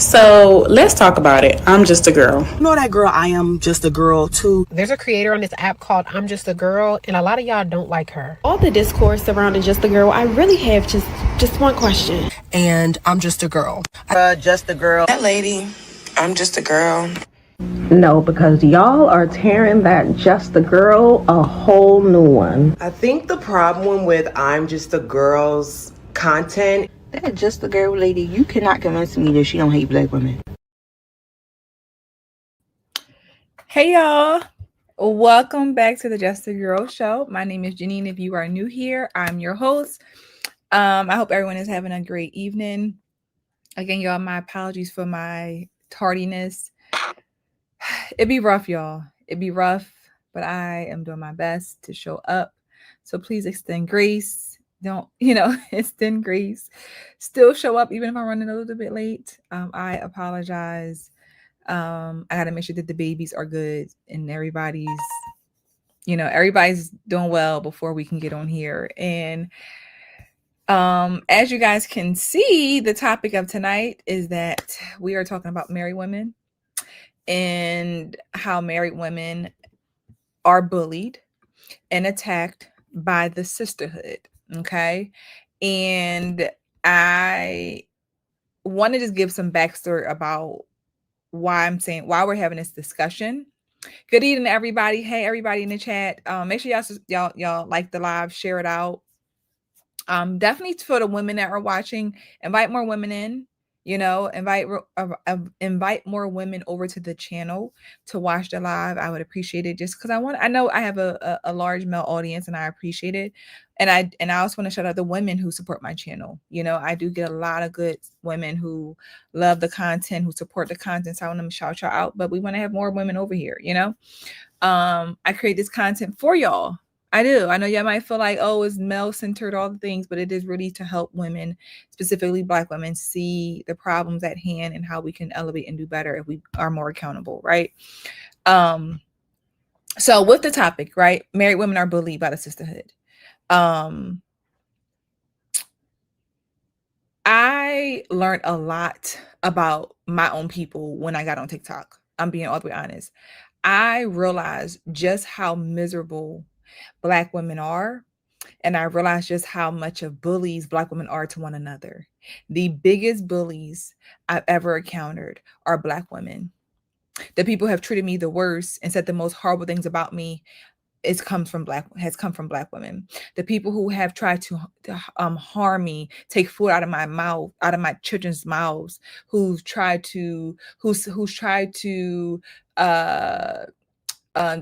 So let's talk about it. I'm just a girl. You know that girl, I am just a girl too. There's a creator on this app called I'm Just a Girl, and a lot of y'all don't like her. All the discourse surrounding Just a Girl, I really have just one question. And I'm just a girl. Just a girl. That lady, I'm just a girl. No, because y'all are tearing that Just a Girl a whole new one. I think the problem with I'm Just a Girl's content. That Just a Girl lady, you cannot convince me that she don't hate black women. Hey y'all, welcome back to the Just a Girl show. My name is Janine. If you are new here, I'm your host. I hope everyone is having a great evening. Again, y'all, my apologies for my tardiness. It'd be rough, y'all. It'd be rough, but I am doing my best to show up. So please extend grace. Don't, extend grace. Still show up even if I'm running a little bit late. I apologize. I got to make sure that the babies are good and everybody's doing well before we can get on here. And as you guys can see, the topic of tonight is that we are talking about married women and how married women are bullied and attacked by the sisterhood. Okay. And I want to just give some backstory about why we're having this discussion. Good evening, everybody. Hey, everybody in the chat. Make sure y'all like the live, share it out. Definitely for the women that are watching, invite more women in. Invite more women over to the channel to watch the live. I would appreciate it just because I know I have a large male audience and I appreciate it. And I also want to shout out the women who support my channel. I do get a lot of good women who love the content, who support the content. So I want to shout y'all out, but we want to have more women over here. I create this content for y'all. I do. I know y'all might feel like, oh, it's male-centered, all the things, but it is really to help women, specifically Black women, see the problems at hand and how we can elevate and do better if we are more accountable, right? So with the topic, right, married women are bullied by the sisterhood. I learned a lot about my own people when I got on TikTok. I'm being all the way honest. I realized just how miserable Black women are, and I realized just how much of bullies Black women are to one another. The biggest bullies I've ever encountered are Black women. The people who have treated me the worst and said the most horrible things about me has come from Black women. The people who have tried to harm me, take food out of my mouth, out of my children's mouths, who's tried to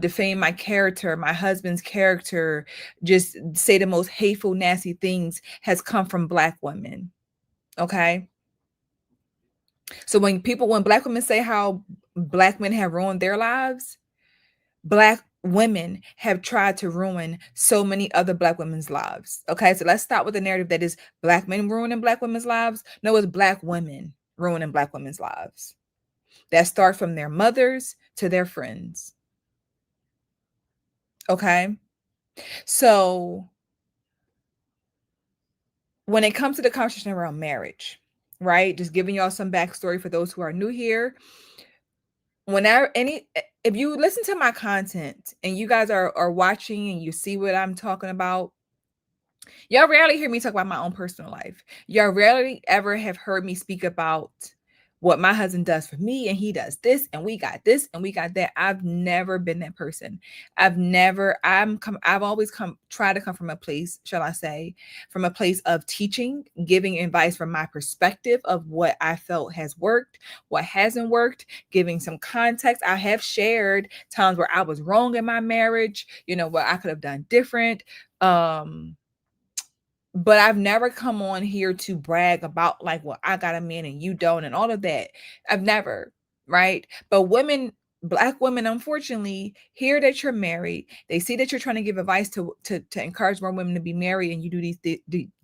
defame my character, my husband's character, just say the most hateful, nasty things, has come from Black women. Okay. So when Black women say how Black men have ruined their lives, Black women have tried to ruin so many other Black women's lives. Okay. So let's start with the narrative that is Black men ruining Black women's lives. No, it's Black women ruining Black women's lives. That start from their mothers to their friends. Okay. So when it comes to the conversation around marriage, right? Just giving y'all some backstory for those who are new here. If you listen to my content and you guys are watching and you see what I'm talking about, y'all rarely hear me talk about my own personal life. Y'all rarely ever have heard me speak about what my husband does for me, and he does this, and we got this, and we got that. I've never been that person. I've always tried to come from a place, shall I say, from a place of teaching, giving advice from my perspective of what I felt has worked, what hasn't worked, giving some context. I have shared times where I was wrong in my marriage, what I could have done different. But I've never come on here to brag about like, well, I got a man and you don't, and all of that. I've never, right? But Black women, unfortunately, hear that you're married. They see that you're trying to give advice to encourage more women to be married, and you do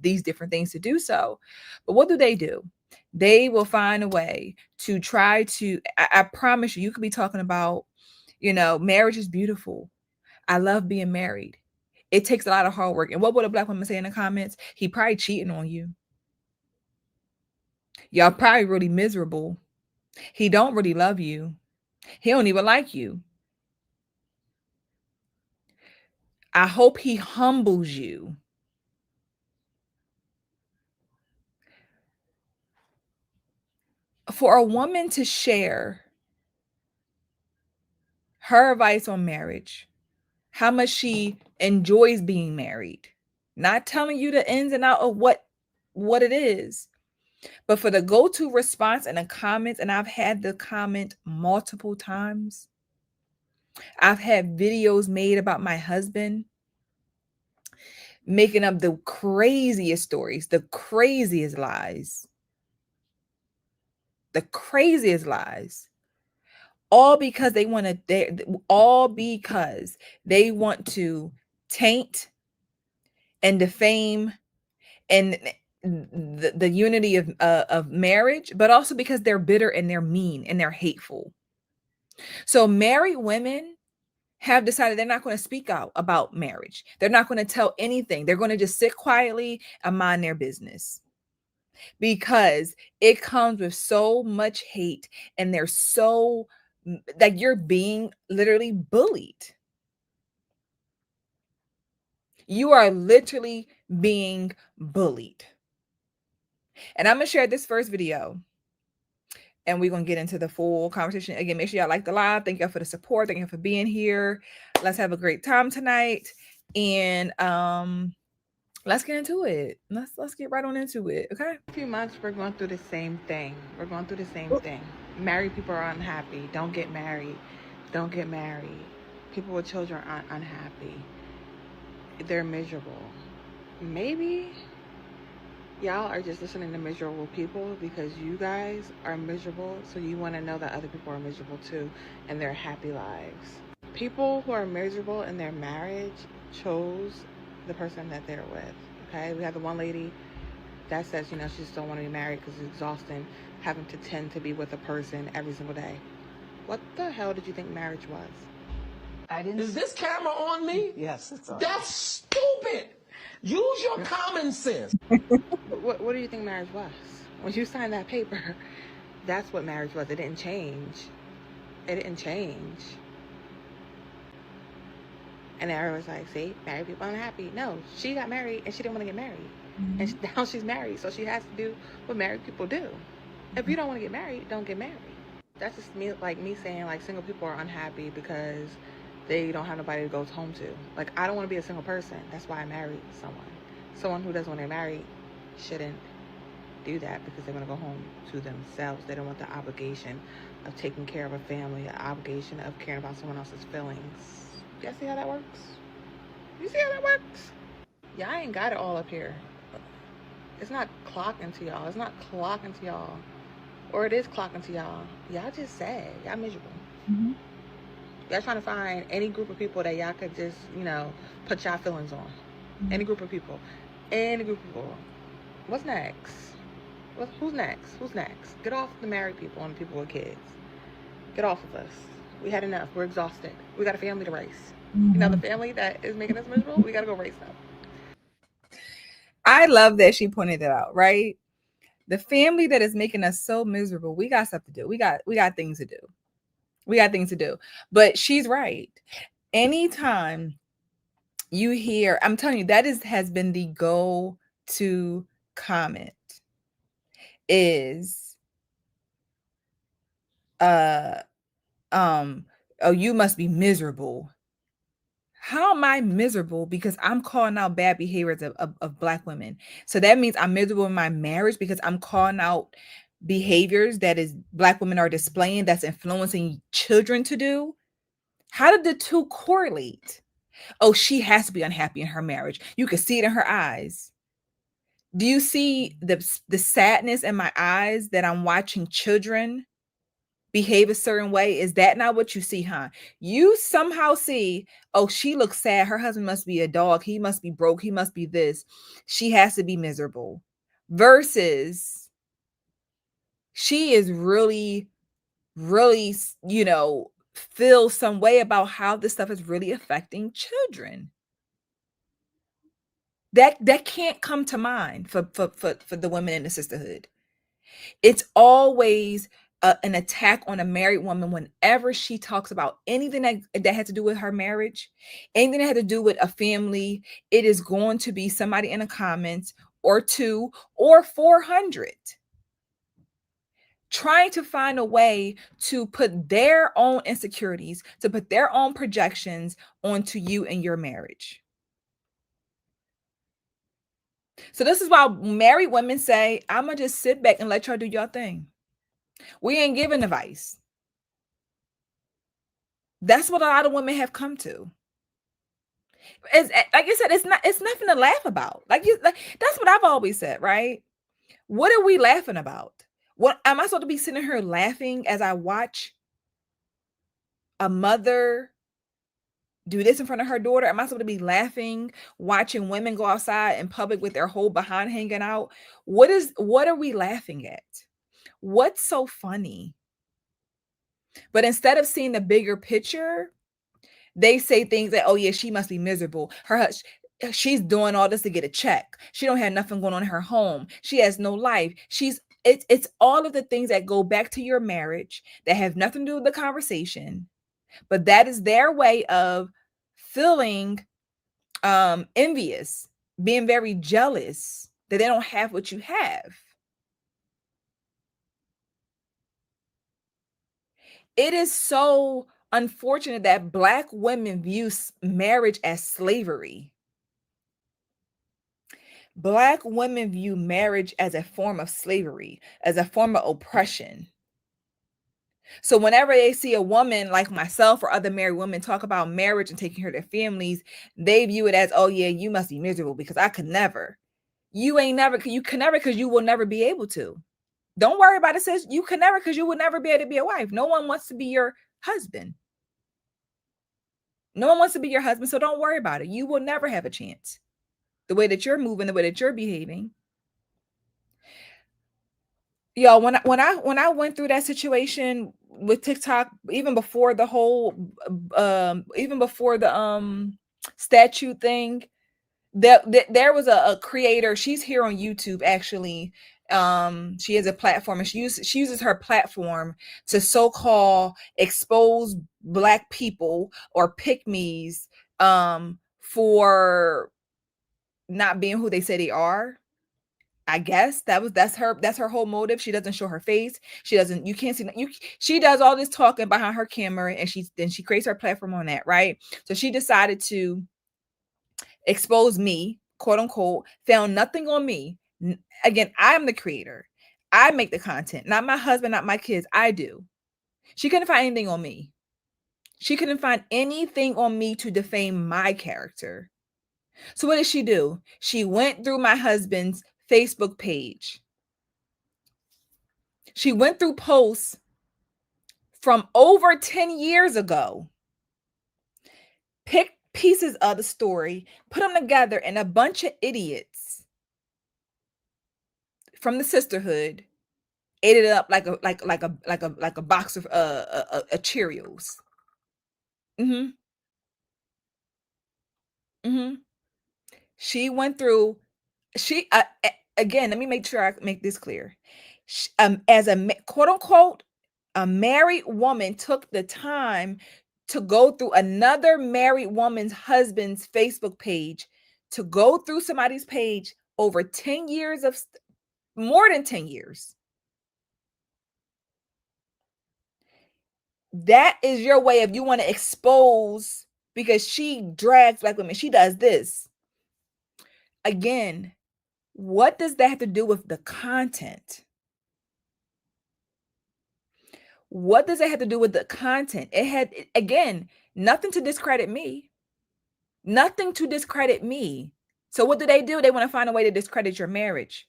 these different things to do so. But what do? They will find a way to try to, I promise you could be talking about, marriage is beautiful. I love being married. It takes a lot of hard work. And what would a Black woman say in the comments? He probably cheating on you. Y'all probably really miserable. He don't really love you. He don't even like you. I hope he humbles you. For a woman to share her advice on marriage, how much she enjoys being married, not telling you the ins and out of what it is, but for the go-to response in the comments, and I've had the comment multiple times. I've had videos made about my husband making up the craziest stories, the craziest lies, all because they want to taint and defame and the unity of marriage, but also because they're bitter and they're mean and they're hateful. So married women have decided they're not going to speak out about marriage. They're not going to tell anything. They're going to just sit quietly and mind their business, because it comes with so much hate, and they're so like, you're being literally bullied. You are literally being bullied. And I'm going to share this first video, and we're going to get into the full conversation. Again, make sure y'all like the live. Thank y'all for the support. Thank you for being here. Let's have a great time tonight. And let's get into it. Let's get right on into it. Okay. A few months, we're going through the same thing. Married people are unhappy. Don't get married. People with children aren't unhappy. They're miserable. Maybe y'all are just listening to miserable people because you guys are miserable, so you want to know that other people are miserable too and their happy lives. People who are miserable in their marriage chose the person that they're with. Okay, we have the one lady that says, she just don't want to be married because it's exhausting having to tend to be with a person every single day. What the hell did you think marriage was? Is this camera on me? Yes, it's on. That's stupid. Use your common sense. What do you think marriage was? When you signed that paper, that's what marriage was. It didn't change. And everyone's like, see, married people unhappy. No, she got married and she didn't want to get married. Mm-hmm. And now she's married, so she has to do what married people do. If you don't want to get married, don't get married. That's just me saying, like, single people are unhappy because they don't have nobody to go home to. Like, I don't want to be a single person. That's why I married someone. Someone who doesn't want to get married shouldn't do that because they want to go home to themselves. They don't want the obligation of taking care of a family, the obligation of caring about someone else's feelings. Y'all see how that works? You see how that works? Y'all ain't got it all up here. It's not clocking to y'all. Or it is clocking to y'all. Y'all just sad. Y'all miserable. Mm-hmm. Y'all trying to find any group of people that y'all could just, put y'all feelings on. Mm-hmm. Any group of people. What's next? Who's next? Get off the married people and the people with kids. Get off of us. We had enough. We're exhausted. We got a family to raise. Mm-hmm. The family that is making us miserable, we got to go raise them. I love that she pointed that out, right? The family that is making us so miserable, we got stuff to do. We got things to do. But she's right. Anytime you hear, I'm telling you, has been the go-to comment is, oh, you must be miserable. How am I miserable? Because I'm calling out bad behaviors of Black women. So that means I'm miserable in my marriage because I'm calling out behaviors that is Black women are displaying that's influencing children to do. How did the two correlate? Oh, she has to be unhappy in her marriage. You can see it in her eyes. Do you see the sadness in my eyes that I'm watching children behave a certain way? Is that not what you see, huh? You somehow see, oh, she looks sad. Her husband must be a dog. He must be broke. He must be this. She has to be miserable. Versus she is really, really, feel some way about how this stuff is really affecting children. That can't come to mind for the women in the sisterhood. It's always an attack on a married woman whenever she talks about anything that has to do with her marriage, anything that has to do with a family. It is going to be somebody in the comments, or 2 or 400, trying to find a way to put their own insecurities, to put their own projections onto you and your marriage. So this is why married women say, I'm gonna just sit back and let y'all do your thing. We ain't giving advice. That's what a lot of women have come to. It's, like I said, it's nothing to laugh about. Like that's what I've always said, right? What are we laughing about? What am I supposed to be sitting here laughing as I watch a mother do this in front of her daughter? Am I supposed to be laughing watching women go outside in public with their whole behind hanging out? What are we laughing at? What's so funny? But instead of seeing the bigger picture, they say things like, oh yeah, she must be miserable. She's doing all this to get a check. She don't have nothing going on in her home. She has no life. It's all of the things that go back to your marriage that have nothing to do with the conversation. But that is their way of feeling envious, being very jealous that they don't have what you have. It is so unfortunate that Black women view marriage as slavery. Black women view marriage as a form of slavery, as a form of oppression. So whenever they see a woman like myself or other married women talk about marriage and taking care of their families, they view it as, oh yeah, you must be miserable because I could never. You can never because you will never be able to. Don't worry about it, sis. You can never because you will never be able to be a wife. No one wants to be your husband. No one wants to be your husband, so don't worry about it. You will never have a chance. The way that you're moving, the way that you're behaving. Yo, when I went through that situation with TikTok, even before the whole statute thing, there was a creator. She's here on YouTube actually. She has a platform, and she uses her platform to so-called expose Black people or pick-me's for not being who they say they are. I guess that's her whole motive. She doesn't show her face. You can't see she does all this talking behind her camera, and she creates her platform on that, right? So she decided to expose me, quote unquote, found nothing on me. Again, I'm the creator. I make the content, not my husband, not my kids. I do. She couldn't find anything on me. She couldn't find anything on me to defame my character. So what did she do? She went through my husband's Facebook page. She went through posts from over 10 years ago, picked pieces of the story, put them together, and a bunch of idiots from the Sisterhood ate it up like a box of Cheerios. She went through. Again, let me make sure I make this clear. As a quote unquote a married woman took the time to go through another married woman's husband's Facebook page, to go through somebody's page over 10 years of more than 10 years. That is your way of, you want to expose because she drags Black women. She does this. Again, what does that have to do with the content? What does it have to do with the content? It had, again, nothing to discredit me. Nothing to discredit me. So what do? They want to find a way to discredit your marriage.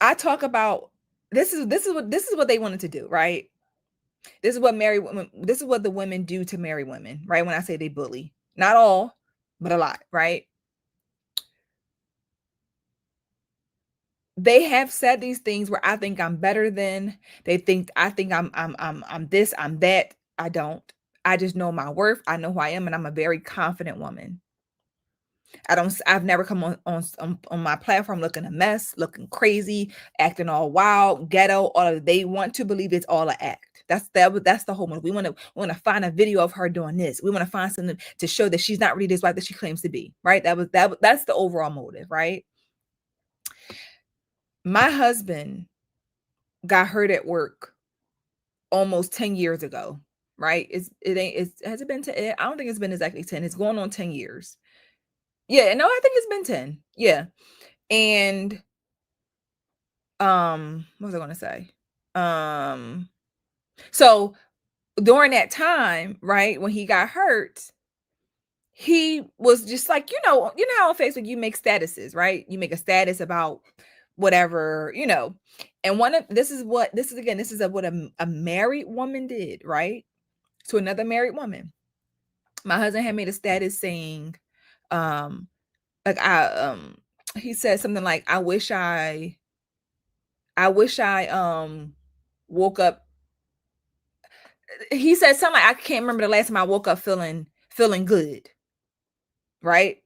I talk about this is what they wanted to do, right? This is what the women do to married women, right? When I say they bully, not all, but a lot, right? They have said these things where I think I'm better than. I think I'm this, I'm that. I don't. I just know my worth. I know who I am, and I'm a very confident woman. I've never come on my platform looking a mess, looking crazy, acting all wild, ghetto. All of, they want to believe it's all an act. That's the whole one. We want to find a video of her doing this. We want to find something to show that she's not really this wife that she claims to be. Right? That's the overall motive. Right? My husband got hurt at work almost 10 years ago. Right? Has it been 10? I don't think it's been exactly 10. It's going on 10 years. Yeah, no, I think it's been 10. Yeah. And what was I going to say? So during that time, right, when he got hurt, he was just like, you know how on Facebook you make statuses, right? You make a status about whatever, and this is what a married woman did, right? To another married woman. My husband had made a status saying, like he said something like, I wish I woke up. He said something like, I can't remember the last time I woke up feeling good. Right?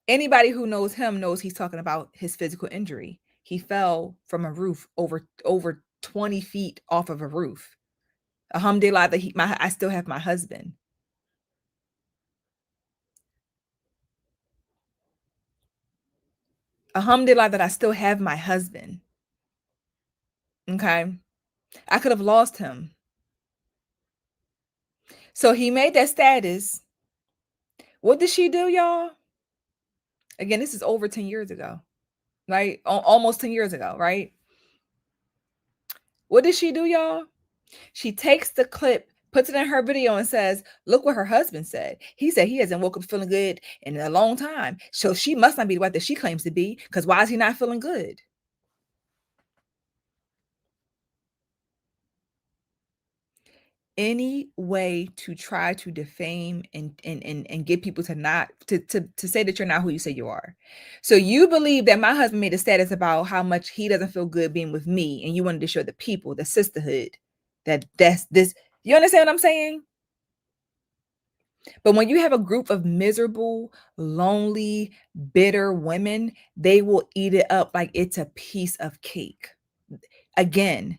Anybody who knows him knows he's talking about his physical injury. He fell from a roof over 20 feet off of a roof. Alhamdulillah that I still have my husband. Alhamdulillah that I still have my husband. Okay? I could have lost him. So he made that status. What did she do, y'all? Again, this is over 10 years ago, right? Almost 10 years ago, right? What did she do, y'all? She takes the clip, puts it in her video and says, look what her husband said. He said he hasn't woke up feeling good in a long time. So she must not be the wife that she claims to be, because why is he not feeling good? Any way to try to defame and get people to not to say that you're not who you say you are. So you believe that my husband made a status about how much he doesn't feel good being with me, and you wanted to show the people, the sisterhood, that's this. You understand what I'm saying? But when you have a group of miserable, lonely, bitter women, they will eat it up like it's a piece of cake. Again,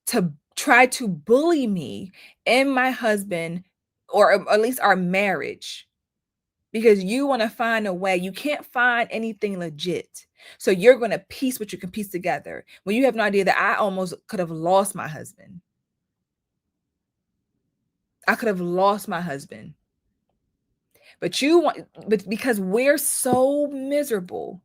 to try to bully me and my husband, or at least our marriage, because you want to find a way. You can't find anything legit. So you're going to piece what you can piece together when you have no idea that I almost could have lost my husband. I could have lost my husband. But because we're so miserable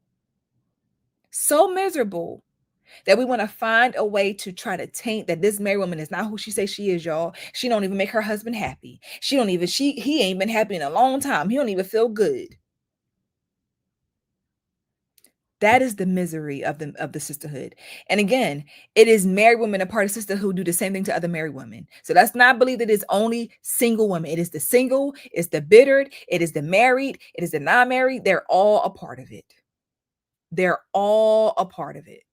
that we want to find a way to try to taint that this married woman is not who she says she is, y'all. She don't even make her husband happy. He ain't been happy in a long time. He don't even feel good. That is the misery of the sisterhood. And again, it is married women, a part of sisterhood, who do the same thing to other married women. So let's not believe that it's only single women. It is the single, it's the bittered, it is the married, it is the non-married. They're all a part of it. They're all a part of it.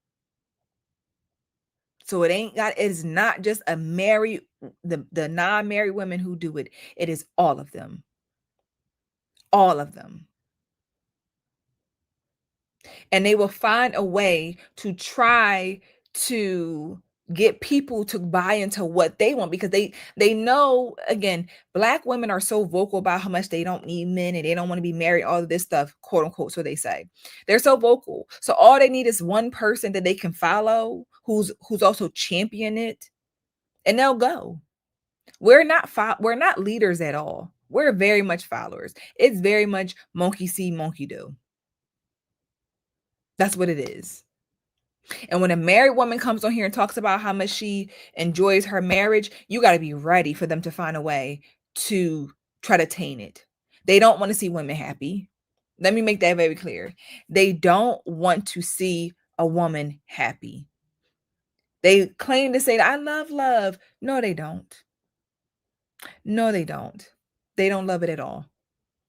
So it is not just the non-married women who do it. It is all of them. All of them. And they will find a way to try to get people to buy into what they want, because they know, again, Black women are so vocal about how much they don't need men and they don't want to be married, all of this stuff, quote unquote, so they say. They're so vocal. So all they need is one person that they can follow who's also champion it, and they'll go. We're not leaders at all. We're very much followers. It's very much monkey see, monkey do. That's what it is. And when a married woman comes on here and talks about how much she enjoys her marriage, you got to be ready for them to find a way to try to taint it. They don't want to see women happy. Let me make that very clear. They don't want to see a woman happy. They claim to say, I love love. No, they don't. No, they don't. They don't love it at all.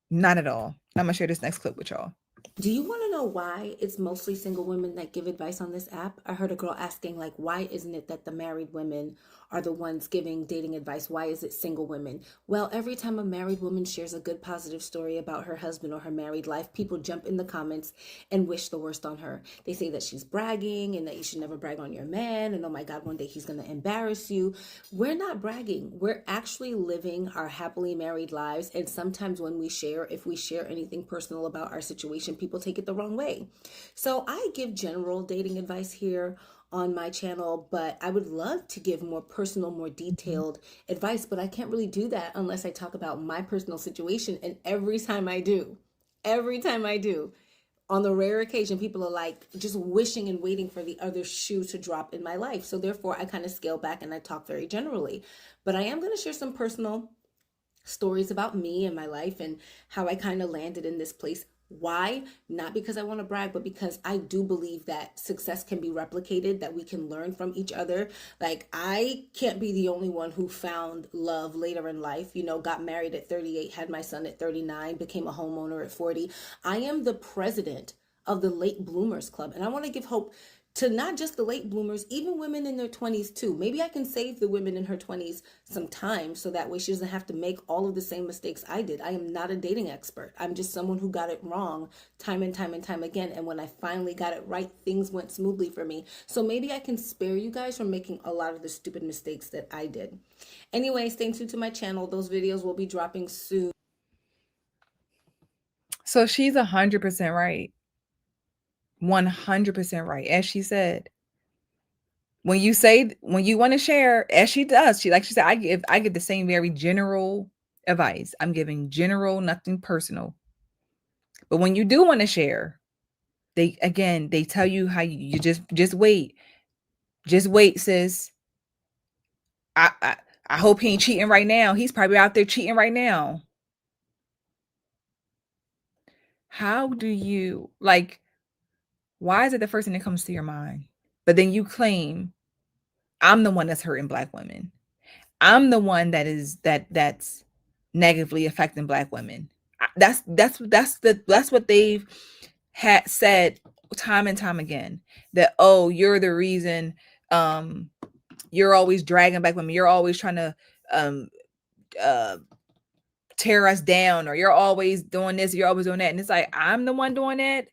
Not at all. I'm going to share this next clip with y'all. Do you want to know why it's mostly single women that give advice on this app? I heard a girl asking, like, why isn't it that the married women are the ones giving dating advice? Why is it single women? Well, every time a married woman shares a good positive story about her husband or her married life, people jump in the comments and wish the worst on her. They say that she's bragging and that you should never brag on your man, and oh my God, one day he's going to embarrass you. We're not bragging. We're actually living our happily married lives. And sometimes when we share, if we share anything personal about our situation, people take it the wrong way. So I give general dating advice here on my channel, but I would love to give more personal, more detailed advice, but I can't really do that unless I talk about my personal situation. And every time I do, on the rare occasion, people are like just wishing and waiting for the other shoe to drop in my life. So therefore, I kind of scale back and I talk very generally. But I am going to share some personal stories about me and my life and how I kind of landed in this place. Why? Not because I want to brag, but because I do believe that success can be replicated, that we can learn from each other. Like, I can't be the only one who found love later in life, you know, got married at 38, had my son at 39, became a homeowner at 40. I am the president of the Late Bloomers Club, and I want to give hope to not just the late bloomers, even women in their 20s too. Maybe I can save the women in her 20s some time so that way she doesn't have to make all of the same mistakes I did. I am not a dating expert. I'm just someone who got it wrong time and time and time again. And when I finally got it right, things went smoothly for me. So maybe I can spare you guys from making a lot of the stupid mistakes that I did. Anyway, stay tuned to my channel. Those videos will be dropping soon. So she's 100% right. 100% right. As she said, when you want to share, as she does, she said, I give the same very general advice. I'm giving general, nothing personal. But when you do want to share, they tell you how you just wait. Just wait, sis. I hope he ain't cheating right now. He's probably out there cheating right now. How do you, like, why is it the first thing that comes to your mind? But then you claim, I'm the one that's hurting Black women. I'm the one that's negatively affecting Black women. That's what they've had said time and time again. That, oh, you're the reason. You're always dragging Black women. You're always trying to tear us down, or you're always doing this. You're always doing that. And it's like, I'm the one doing that.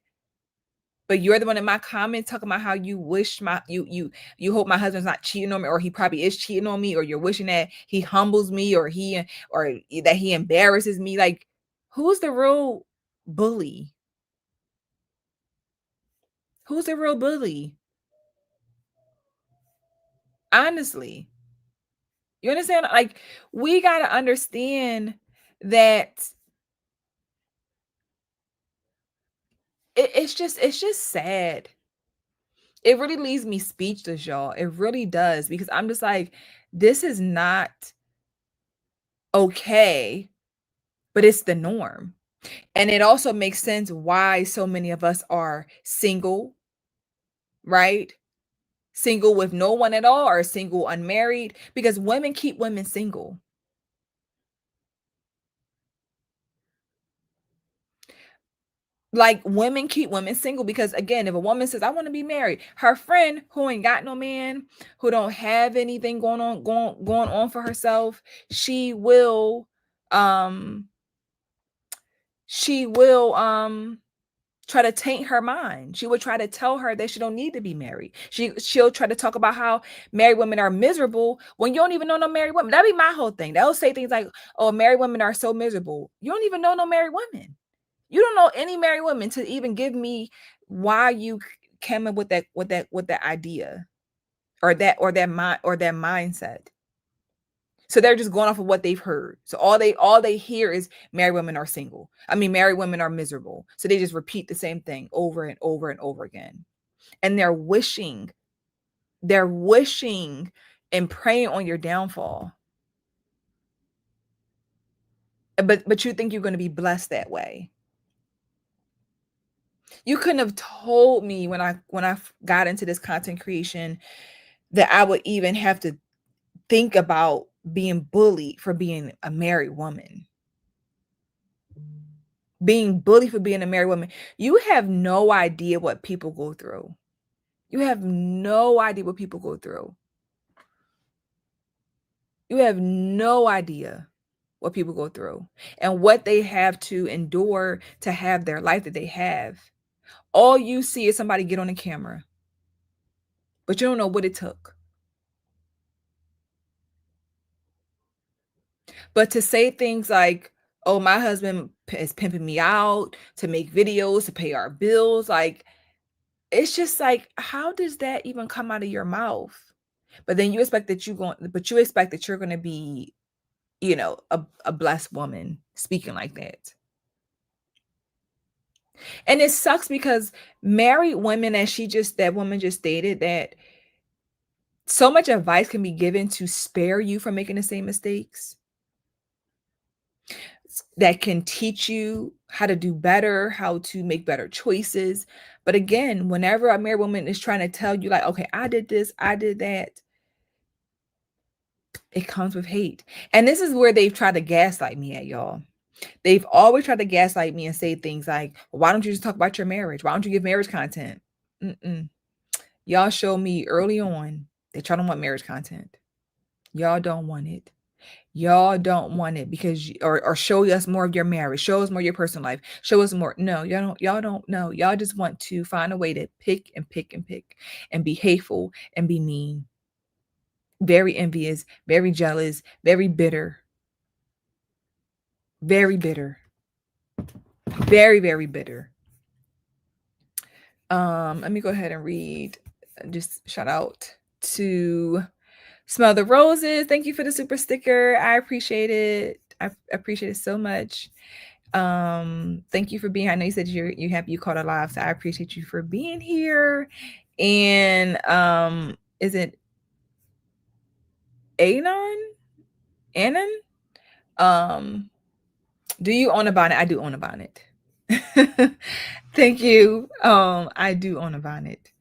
But you're the one in my comments talking about how you wish you hope my husband's not cheating on me, or he probably is cheating on me, or you're wishing that he humbles me, or that he embarrasses me. Like, who's the real bully? Who's the real bully? Honestly, you understand? Like, we got to understand that it's just sad. It really leaves me speechless, y'all. It really does, because I'm just like, this is not okay, but it's the norm. And it also makes sense why so many of us are single, right? Single with no one at all, or single unmarried, because women keep women single. Like, women keep women single because, again, if a woman says, I want to be married, her friend who ain't got no man, who don't have anything going on for herself, she will try to taint her mind. She would try to tell her that she don't need to be married. She'll try to talk about how married women are miserable when you don't even know no married women. That'd be my whole thing. They'll say things like, oh, married women are so miserable. You don't even know no married women. You don't know any married women to even give me why you came up with that idea, or that mindset. So they're just going off of what they've heard. So all they hear is married women are single. I mean, married women are miserable. So they just repeat the same thing over and over and over again. And they're wishing and praying on your downfall. But you think you're going to be blessed that way. You couldn't have told me when I got into this content creation that I would even have to think about being bullied for being a married woman. being bullied for being a married woman. You have no idea what people go through. You have no idea what people go through. You have no idea what people go through and what they have to endure to have their life that they have. All you see is somebody get on a camera, but you don't know what it took. But to say things like, oh, my husband is pimping me out to make videos, to pay our bills, like, it's just like, how does that even come out of your mouth? But then you expect that you're going to be, a blessed woman speaking like that. And it sucks because married women, that woman just stated, that so much advice can be given to spare you from making the same mistakes, that can teach you how to do better, how to make better choices. But again, whenever a married woman is trying to tell you, like, okay, I did this, I did that, it comes with hate. And this is where they've tried to gaslight me at, y'all. They've always tried to gaslight me and say things like, well, why don't you just talk about your marriage? Why don't you give marriage content? Y'all show me early on that y'all don't want marriage content. Y'all don't want it. Y'all don't want it because, or show us more of your marriage, show us more of your personal life, show us more. No, y'all don't know. Y'all just want to find a way to pick and pick and pick and be hateful and be mean. Very envious, very jealous, very bitter. Very bitter. Very, very bitter. Let me go ahead and read. Just shout out to Smell the Roses. Thank you for the super sticker. I appreciate it. I appreciate it so much. Thank you for being here. I know you said you happy you caught it live, so I appreciate you for being here. And is it Anon? Do you own a bonnet? I do own a bonnet. Thank you. I do own a bonnet.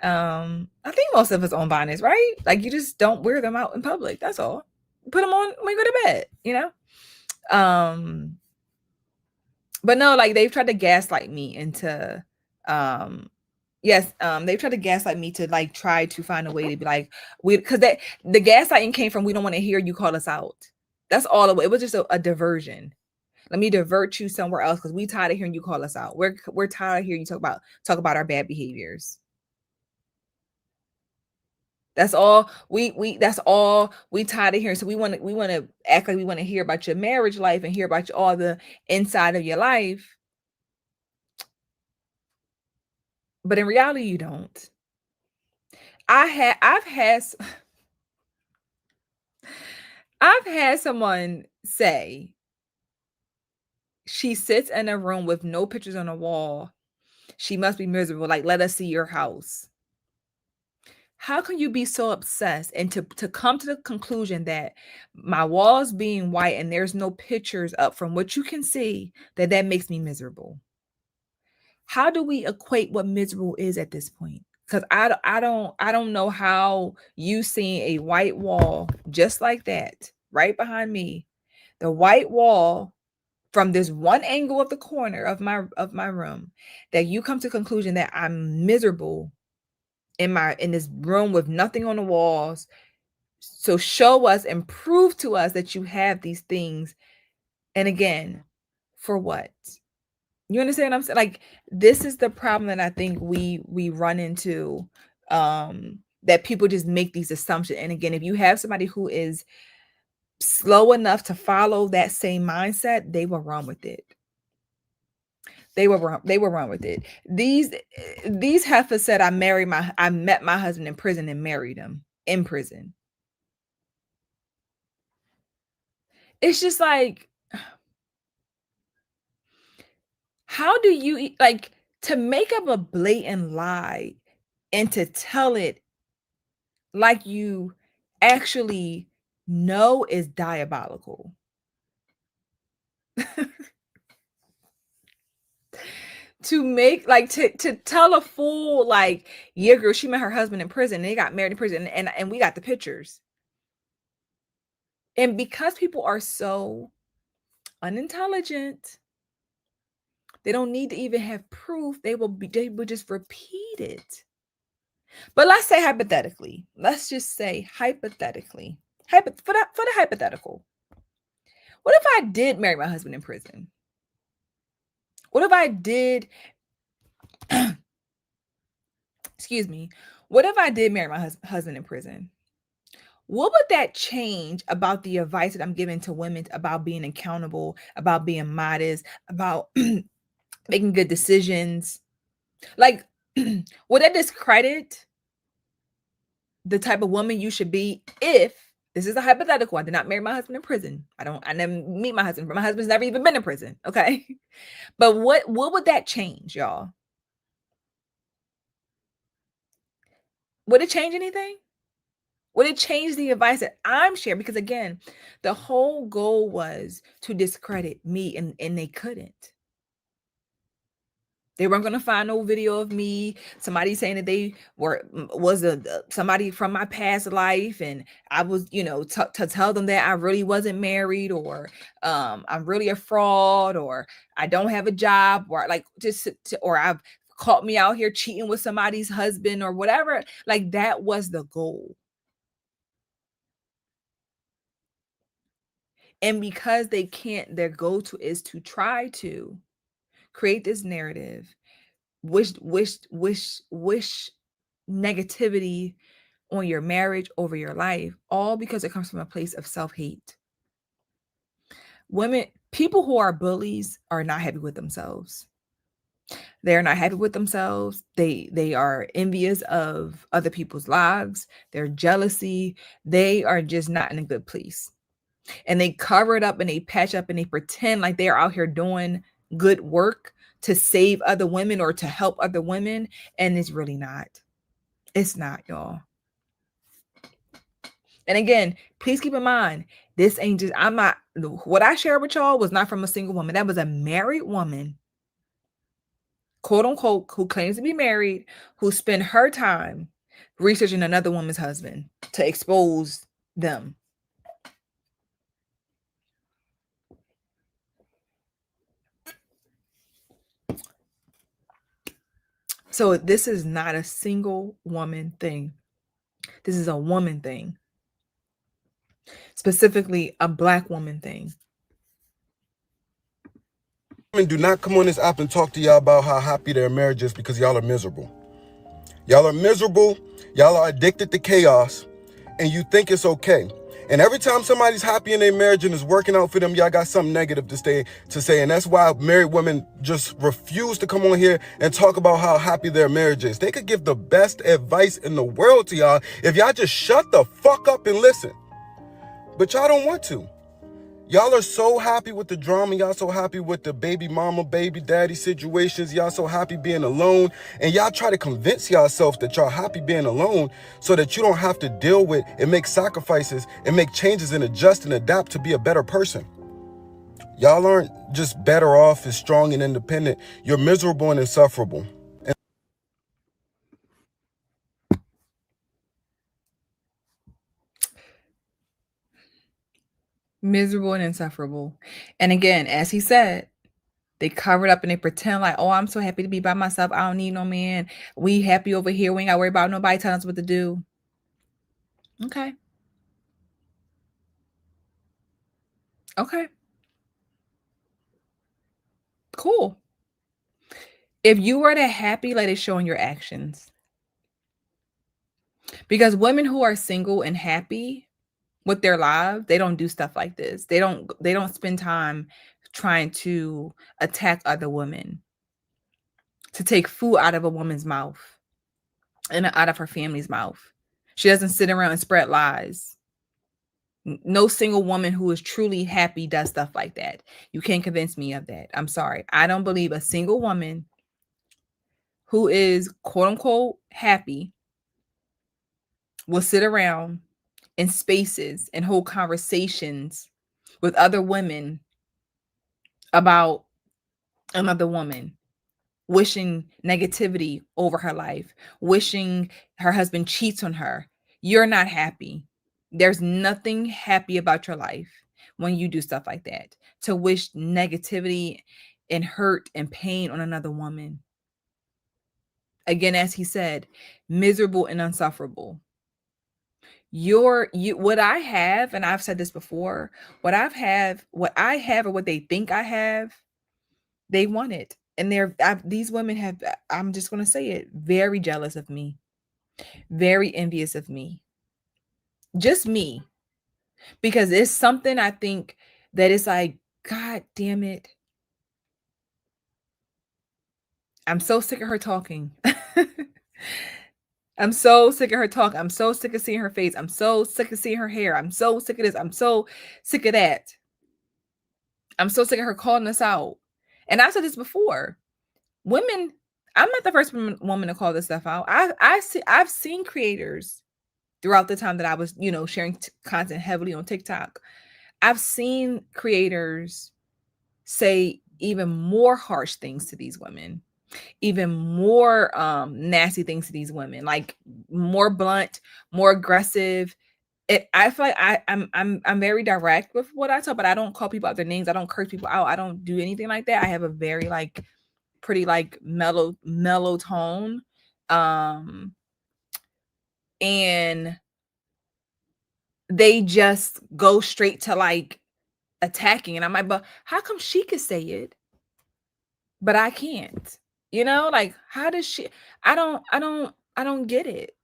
I think most of us own bonnets, right? Like, you just don't wear them out in public. That's all. Put them on when you go to bed, But no, like, they've tried to gaslight me into, they've tried to gaslight me to, like, try to find a way to be like, because the gaslighting came from, we don't want to hear you call us out. That's all it was just a diversion. Let me divert you somewhere else because we tired of hearing you call us out. We're tired of hearing you talk about our bad behaviors. That's all that's all we tired of hearing. So we want to act like we want to hear about your marriage life and hear about all the inside of your life. But in reality, you don't. I've had someone say, she sits in a room with no pictures on the wall. She must be miserable. Like, let us see your house. How can you be so obsessed and to come to the conclusion that my walls being white and there's no pictures up from what you can see, that makes me miserable? How do we equate what miserable is at this point? Because I don't know how you seeing a white wall just like that right behind me, the white wall from this one angle of the corner of my room, that you come to the conclusion that I'm miserable in this room with nothing on the walls. So show us and prove to us that you have these things. And again, for what? You understand what I'm saying? Like, this is the problem that I think we run into, that people just make these assumptions. And again, if you have somebody who is slow enough to follow that same mindset, they will run with it. They will run with it. These heifers said, I met my husband in prison and married him in prison. It's just like, how do you, like, to make up a blatant lie and to tell it like you actually know is diabolical. To make, like, to tell a fool, like, yeah, girl, she met her husband in prison, they got married in prison, and we got the pictures. And because people are so unintelligent, They don't need to even have proof. They will just repeat it. But let's say hypothetically, let's just say hypothetically, for the hypothetical. What if I did marry my husband in prison? What if I did, excuse me, what if I did marry my husband in prison? What would that change about the advice that I'm giving to women about being accountable, about being modest, about making good decisions? Like, would that discredit the type of woman you should be if this is a hypothetical? I did not marry my husband in prison. I never meet my husband. My husband's never even been in prison. Okay. But what would that change, y'all? Would it change anything? Would it change the advice that I'm sharing? Because again, the whole goal was to discredit me, and they couldn't. They weren't going to find no video of me, somebody saying that they was somebody from my past life, and I was, to tell them that I really wasn't married, or I'm really a fraud, or I don't have a job, or like or I've caught me out here cheating with somebody's husband or whatever. Like, that was the goal. And because they can't, their go-to is to try to create this narrative, wish negativity on your marriage, over your life, all because it comes from a place of self-hate. People who are bullies are not happy with themselves. They're not happy with themselves. They are envious of other people's lives. They're jealousy. They are just not in a good place. And they cover it up and they patch up and they pretend like they're out here doing good work to save other women or to help other women. And it's really not. It's not, y'all. And again, please keep in mind, this ain't just, what I shared with y'all was not from a single woman. That was a married woman, quote unquote, who claims to be married, who spent her time researching another woman's husband to expose them. So this is not a single woman thing. This is a woman thing. Specifically, a Black woman thing. Women do not come on this app and talk to y'all about how happy their marriage is, because y'all are miserable. Y'all are miserable. Y'all are addicted to chaos, and you think it's okay. And every time somebody's happy in their marriage and is working out for them, y'all got something negative to say. And that's why married women just refuse to come on here and talk about how happy their marriage is. They could give the best advice in the world to y'all if y'all just shut the fuck up and listen. But y'all don't want to. Y'all are so happy with the drama. Y'all so happy with the baby mama, baby daddy situations. Y'all so happy being alone. And y'all try to convince yourself that y'all happy being alone so that you don't have to deal with and make sacrifices and make changes and adjust and adapt to be a better person. Y'all aren't just better off and strong and independent. You're miserable and insufferable. Miserable and insufferable. And again, as he said, they cover it up and they pretend like, oh, I'm so happy to be by myself. I don't need no man. We happy over here. We ain't got to worry about nobody telling us what to do. Okay. Okay. Cool. If you were that happy, let it show in your actions. Because women who are single and happy with their lives, they don't do stuff like this. They don't spend time trying to attack other women, to take food out of a woman's mouth and out of her family's mouth. She doesn't sit around and spread lies. No single woman who is truly happy does stuff like that. You can't convince me of that. I'm sorry. I don't believe a single woman who is quote unquote happy will sit around in spaces and hold conversations with other women about another woman, wishing negativity over her life, wishing her husband cheats on her. You're not happy. There's nothing happy about your life when you do stuff like that. To wish negativity and hurt and pain on another woman. Again, as he said, miserable and unsufferable. What I have, and I've said this before, what I have or what they think I have, they want it. And these women have, I'm just going to say it, very jealous of me, very envious of me. Just me. Because it's something I think that it's like, God damn it. I'm so sick of her talking. I'm so sick of her talk. I'm so sick of seeing her face. I'm so sick of seeing her hair. I'm so sick of this. I'm so sick of that. I'm so sick of her calling us out. And I said this before. Women, I'm not the first woman to call this stuff out. I've seen creators throughout the time that I was, sharing content heavily on TikTok. I've seen creators say even more harsh things to these women, even more nasty things to these women, like more blunt, more aggressive. I feel like I'm very direct with what I talk, but I don't call people out their names. I don't curse people out. I don't do anything like that. I have a very pretty mellow tone. And they just go straight to attacking. And I'm like, but how come she could say it, but I can't? How does she? I don't get it.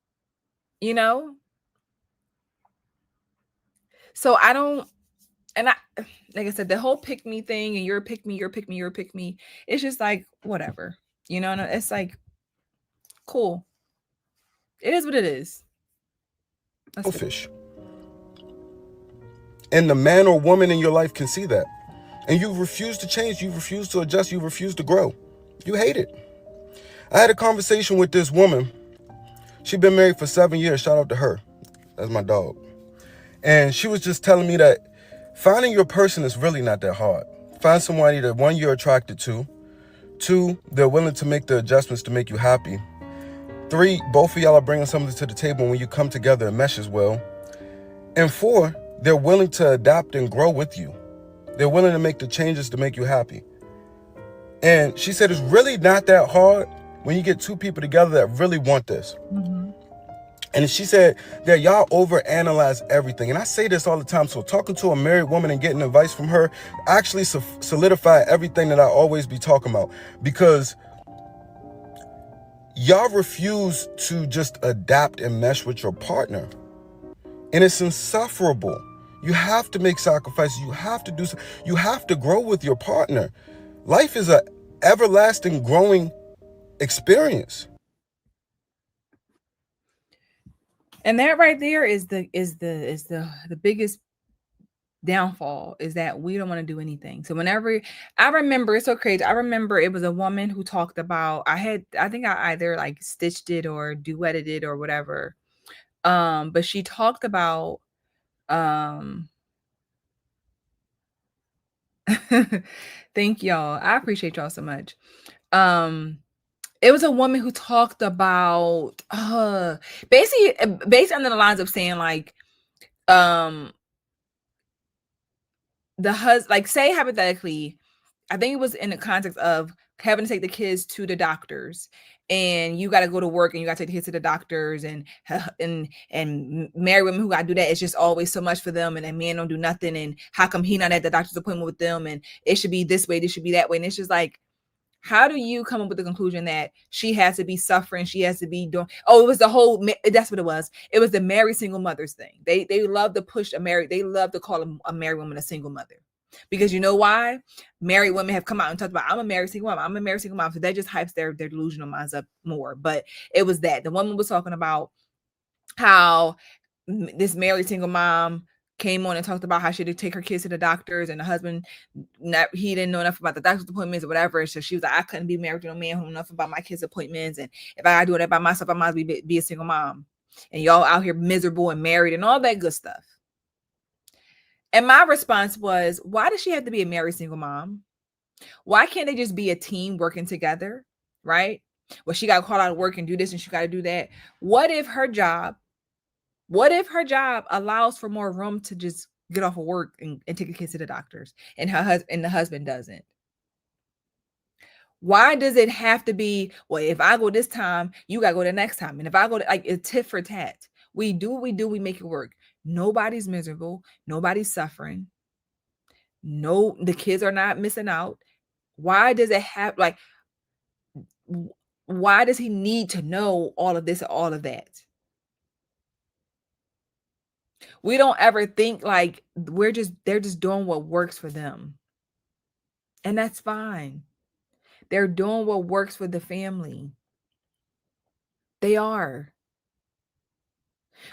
So I don't, and like I said, the whole pick me thing, and you're a pick me, you're a pick me, you're a pick me. It's just like whatever, and it's like cool. It is what it is. Selfish. And the man or woman in your life can see that. And you refuse to change, you refuse to adjust, you refuse to grow. You hate it. I had a conversation with this woman. She'd been married for 7 years. Shout out to her. That's my dog. And she was just telling me that finding your person is really not that hard. Find somebody that, one, you're attracted to. 2, they're willing to make the adjustments to make you happy. 3, both of y'all are bringing something to the table when you come together and meshes well. And 4, they're willing to adapt and grow with you. They're willing to make the changes to make you happy. And she said it's really not that hard when you get two people together that really want this. Mm-hmm. And she said that y'all overanalyze everything. And I say this all the time. So talking to a married woman and getting advice from her actually solidify everything that I always be talking about. Because y'all refuse to just adapt and mesh with your partner. And it's insufferable. You have to make sacrifices. You have to you have to grow with your partner. Life is an everlasting growing experience. And that right there is the biggest downfall, is that we don't want to do anything. So whenever I remember, it's so crazy. I remember it was a woman who talked about, I think I either stitched it or duetted it or whatever. But she talked about thank y'all. I appreciate y'all so much. It was a woman who talked about basically under the lines of saying the husband, say hypothetically, I think it was in the context of having to take the kids to the doctors, and you got to go to work and you got to take the kids to the doctors, and married women who got to do that. It's just always so much for them, and that man don't do nothing. And how come he not at the doctor's appointment with them? And it should be this way, this should be that way. And it's just like, how do you come up with the conclusion that she has to be suffering? She has to be doing, it was the whole, that's what it was. It was the married single mothers thing. They love to push they love to call a married woman a single mother. Because you know why? Married women have come out and talked about, I'm a married single mom. I'm a married single mom. So that just hypes their delusional minds up more. But it was that. The woman was talking about how this married single mom came on and talked about how she had to take her kids to the doctors, and the husband, he didn't know enough about the doctor's appointments or whatever. So she was like, I couldn't be married to a man who knew enough about my kids' appointments. And if I do it by myself, I might as well be a single mom. And y'all out here miserable and married and all that good stuff. And my response was, why does she have to be a married single mom? Why can't they just be a team working together, right? Well, she got to call out of work and do this and she got to do that. What if her job allows for more room to just get off of work and take the kids to the doctors, and the husband doesn't? Why does it have to be, well, if I go this time, you gotta go the next time? And if I go, like, it's tit for tat. We do what we do, we make it work. Nobody's miserable. Nobody's suffering. No, the kids are not missing out. Why does it have, like, why does he need to know all of this, all of that? We don't ever think like they're just doing what works for them. And that's fine. They're doing what works for the family. They are.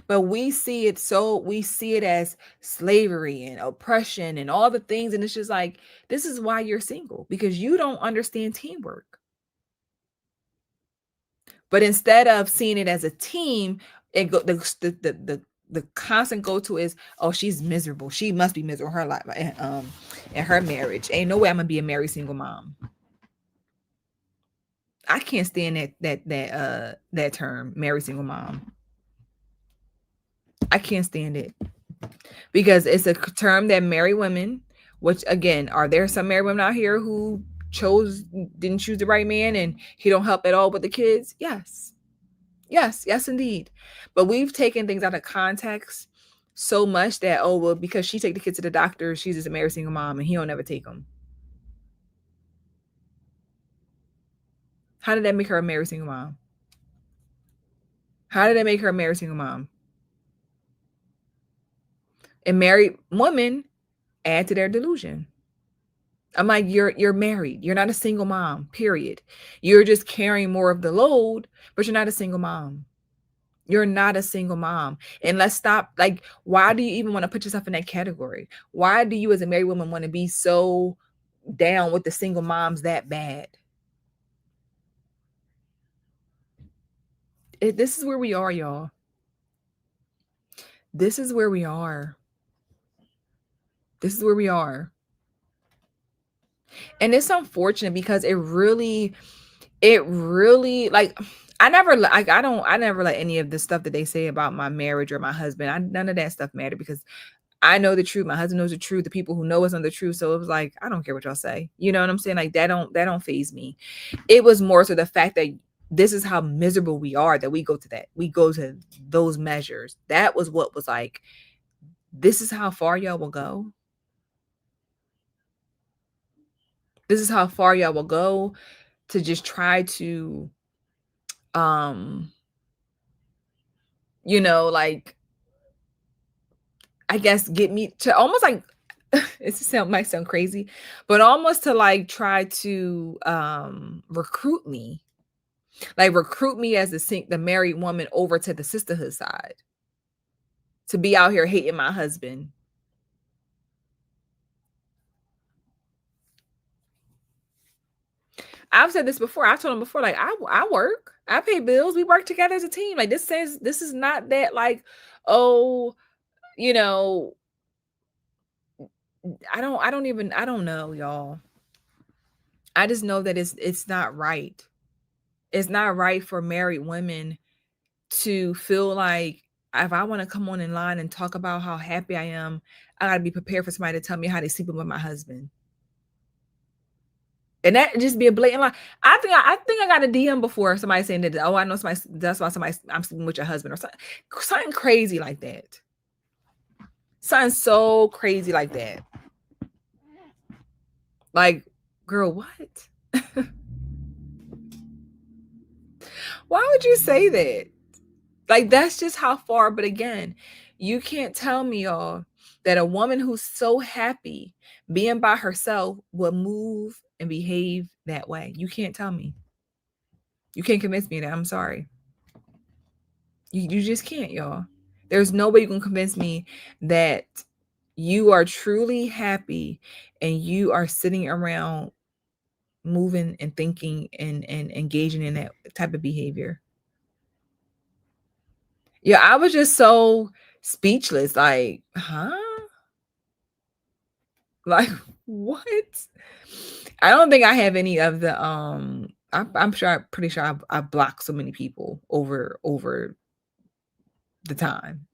But we see it as slavery and oppression and all the things. And it's just like, this is why you're single, because you don't understand teamwork. But instead of seeing it as a team, the constant go-to is, oh, she's miserable. She must be miserable in her life, in her marriage. Ain't no way I'm gonna be a married single mom. I can't stand that term, married single mom. I can't stand it, because it's a term that married women, which again, are there some married women out here who didn't choose the right man and he don't help at all with the kids? Yes, indeed. But we've taken things out of context so much that, oh, well, because she take the kids to the doctor, she's just a married single mom and he don't ever take them. How did that make her a married single mom? How did that make her a married single mom? And married women add to their delusion. I'm like, you're married. You're not a single mom, period. You're just carrying more of the load, but you're not a single mom. You're not a single mom. And let's stop. Like, why do you even want to put yourself in that category? Why do you as a married woman want to be so down with the single moms that bad? This is where we are, y'all. This is where we are. This is where we are. And it's unfortunate because it really, like, I never like any of the stuff that they say about my marriage or my husband. None of that stuff mattered, because I know the truth. My husband knows the truth. The people who know us know the truth. So it was like, I don't care what y'all say. You know what I'm saying? Like, that don't faze me. It was more so the fact that this is how miserable we are, that we go to that. We go to those measures. That was what was like, this is how far y'all will go. This is how far y'all will go to just try to, like, I guess get me to almost like, might sound crazy, but almost to like try to recruit me as the married woman over to the sisterhood side, to be out here hating my husband. I've said this before. I told him before, like, I work, I pay bills, we work together as a team. Like, this is not that, like, oh, I don't know, y'all. I just know that it's not right. It's not right for married women to feel like, if I want to come on in line and talk about how happy I am, I gotta be prepared for somebody to tell me how they sleeping with my husband. And that just be a blatant lie. I think I got a DM before, somebody saying that, oh, I know somebody, that's why I'm sleeping with your husband, or something crazy like that. Something so crazy like that. Like, girl, what? Why would you say that? Like, that's just how far. But again, you can't tell me, y'all, that a woman who's so happy being by herself will move and behave that way. You can't tell me. You can't convince me that. I'm sorry. You just can't, y'all. There's no way you can convince me that you are truly happy and you are sitting around moving and thinking and engaging in that type of behavior. Yeah, I was just so speechless. Like, huh? Like, what? I don't think I have any of the I'm pretty sure I've blocked so many people over the time,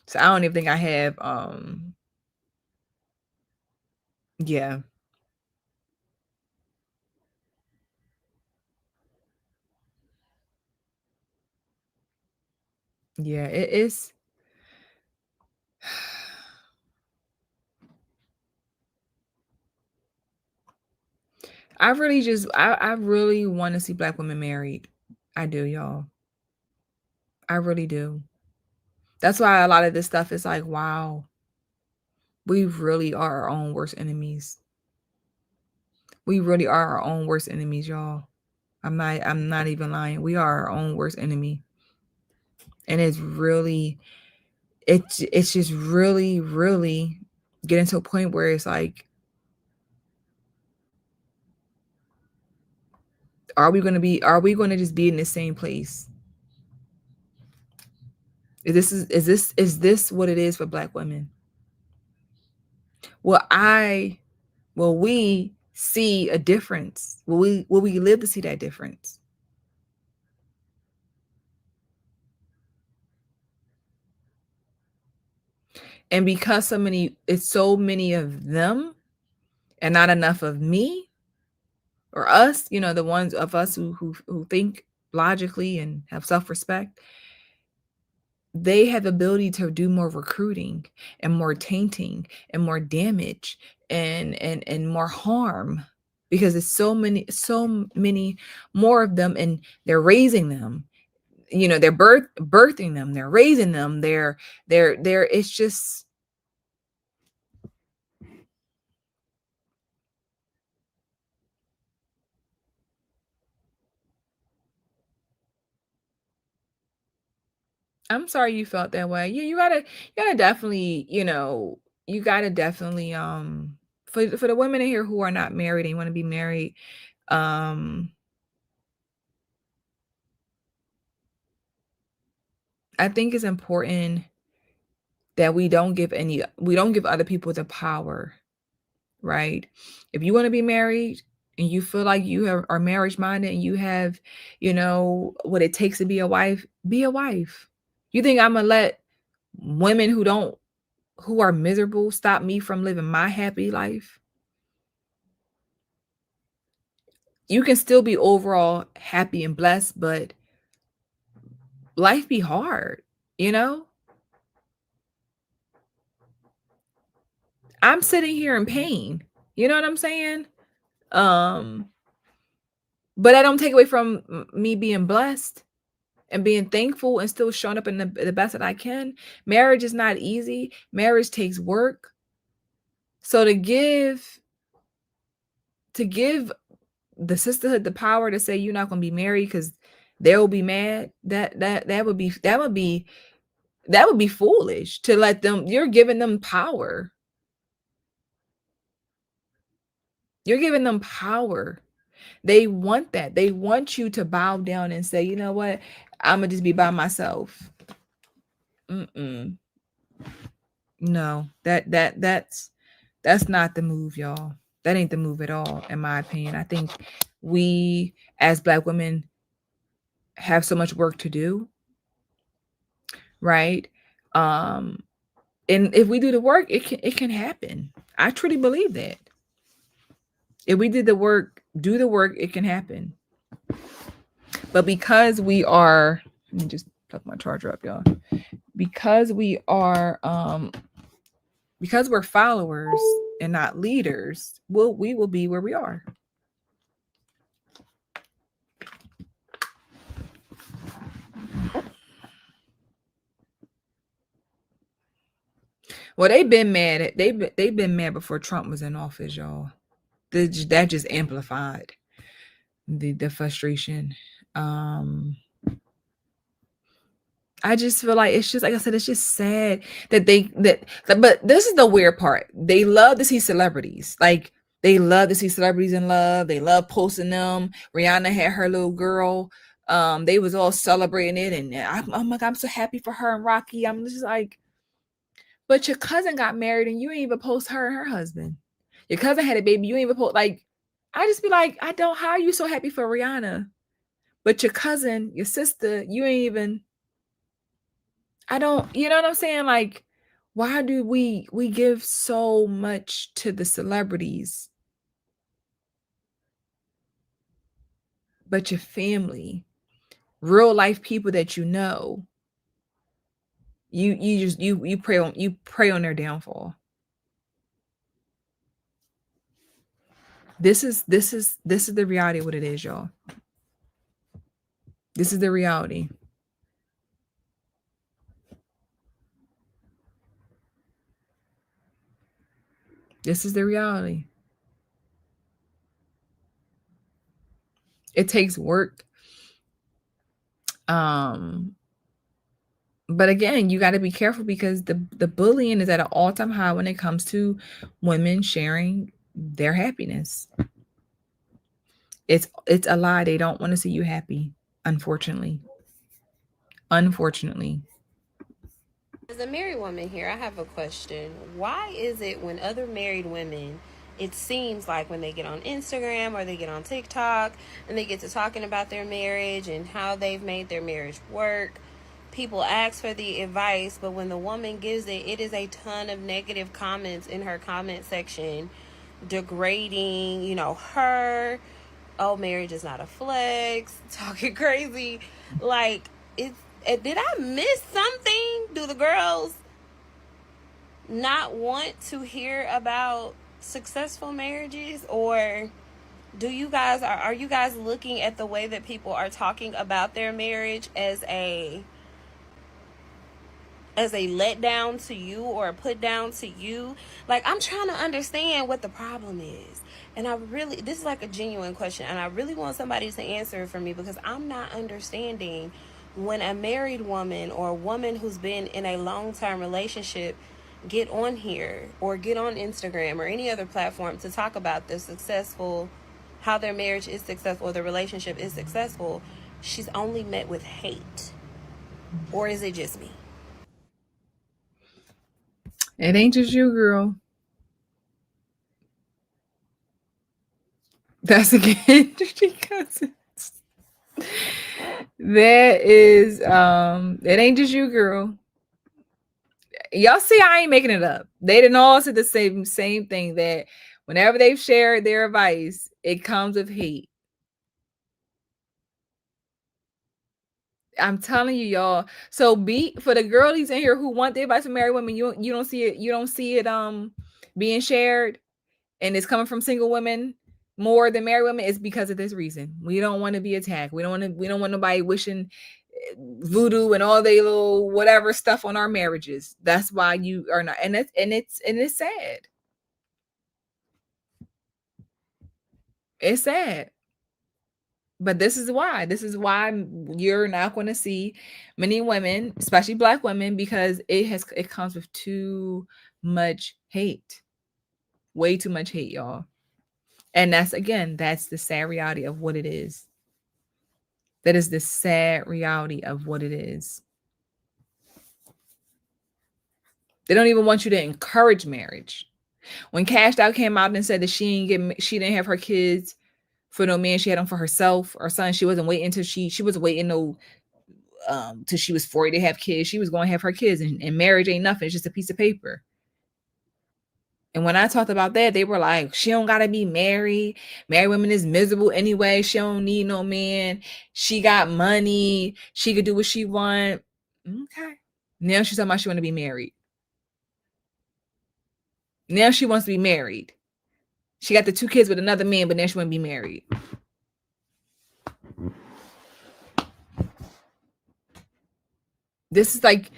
So I don't even think I have yeah. Yeah, it is. I really want to see Black women married. I do, y'all. I really do. That's why a lot of this stuff is like, wow, we really are our own worst enemies. We really are our own worst enemies, y'all. I'm not even lying. We are our own worst enemy. And it's just really, really getting to a point where it's like, are we going to just be in the same place? Is this what it is for Black women? Will we see a difference? Will we live to see that difference? And because it's so many of them and not enough of me or us, the ones of us who think logically and have self-respect, they have the ability to do more recruiting and more tainting and more damage and more harm, because it's so many more of them, and they're raising them. They're birthing them, they're raising them, they're it's just, I'm sorry you felt that way. Yeah, you gotta definitely, you gotta definitely, for the women in here who are not married and want to be married, I think it's important that we don't give other people the power, right? If you want to be married and you feel like you are marriage minded and you have, what it takes to be a wife, be a wife. You think I'm gonna let women who are miserable stop me from living my happy life? You can still be overall happy and blessed, but life be hard, I'm sitting here in pain. You know what I'm saying? But I don't take away from me being blessed and being thankful and still showing up in the best that I can. Marriage is not easy. Marriage takes work. So to give the sisterhood the power to say you're not going to be married because they'll be mad, that would be foolish to let them. You're giving them power. You're giving them power. They want that. They want you to bow down and say, you know what? I'm gonna just be by myself. No, that's not the move, y'all. That ain't the move at all, in my opinion. I think we as Black women have so much work to do, right? And if we do the work, it can happen. I truly believe that. If we did the work, do the work, it can happen. But because we are, let me just plug my charger up, y'all. Because we are because we're followers and not leaders, we will be where we are. Well, they've been mad. They've been mad before Trump was in office, y'all. That just amplified the frustration. I just feel like it's just, like I said, it's just sad that but this is the weird part. They love to see celebrities. Like, they love to see celebrities in love. They love posting them. Rihanna had her little girl. They was all celebrating it, and I'm so happy for her and Rocky. I'm just like, but your cousin got married and you ain't even post her and her husband. Your cousin had a baby, you ain't even post. Like, I just be like, how are you so happy for Rihanna? But your cousin, your sister, you ain't even, you know what I'm saying? Like, why do we give so much to the celebrities, but your family, real life people that You prey on their downfall. This is the reality of what it is, y'all. This is the reality. This is the reality. It takes work. But again, you got to be careful because the bullying is at an all-time high when it comes to women sharing their happiness. It's a lie. They don't want to see you happy, unfortunately. Unfortunately. As a married woman here, I have a question. Why is it when other married women, it seems like when they get on Instagram or they get on TikTok and they get to talking about their marriage and how they've made their marriage work, people ask for the advice, but when the woman gives it, it is a ton of negative comments in her comment section, degrading, her. Oh, marriage is not a flex, talking crazy. Like, did I miss something? Do the girls not want to hear about successful marriages? Or do you guys, are you guys looking at the way that people are talking about their marriage as a letdown to you or a put down to you? Like, I'm trying to understand what the problem is. And this is like a genuine question, and I really want somebody to answer it for me, because I'm not understanding when a married woman or a woman who's been in a long-term relationship get on here or get on Instagram or any other platform to talk about how their marriage is successful or their relationship is successful, she's only met with hate. Or is it just me? It ain't just you, girl. That's again because that is it ain't just you, girl. Y'all see, I ain't making it up. They didn't all say the same thing, that whenever they've shared their advice, it comes with hate. I'm telling you, y'all. So for the girlies in here who want the advice from married women, you don't see it being shared, and it's coming from single women more than married women. It's because of this reason. We don't want to be attacked. We don't want nobody wishing voodoo and all they little whatever stuff on our marriages. That's why you are not, and it's sad. It's sad. But this is why you're not going to see many women, especially Black women, because it comes with too much hate. Way too much hate, y'all. And that's the sad reality of what it is. That is the sad reality of what it is. They don't even want you to encourage marriage. When Cashed Out came out and said that she didn't have her kids for no man, she had them for herself or son. She wasn't waiting until she was waiting till she was 40 to have kids. She was going to have her kids, and marriage ain't nothing. It's just a piece of paper. And when I talked about that, they were like, she don't gotta be married. Married women is miserable anyway. She don't need no man. She got money. She could do what she want. Okay. Now she's talking about she want to be married. Now she wants to be married. She got the 2 kids with another man, but now she want to be married. This is like,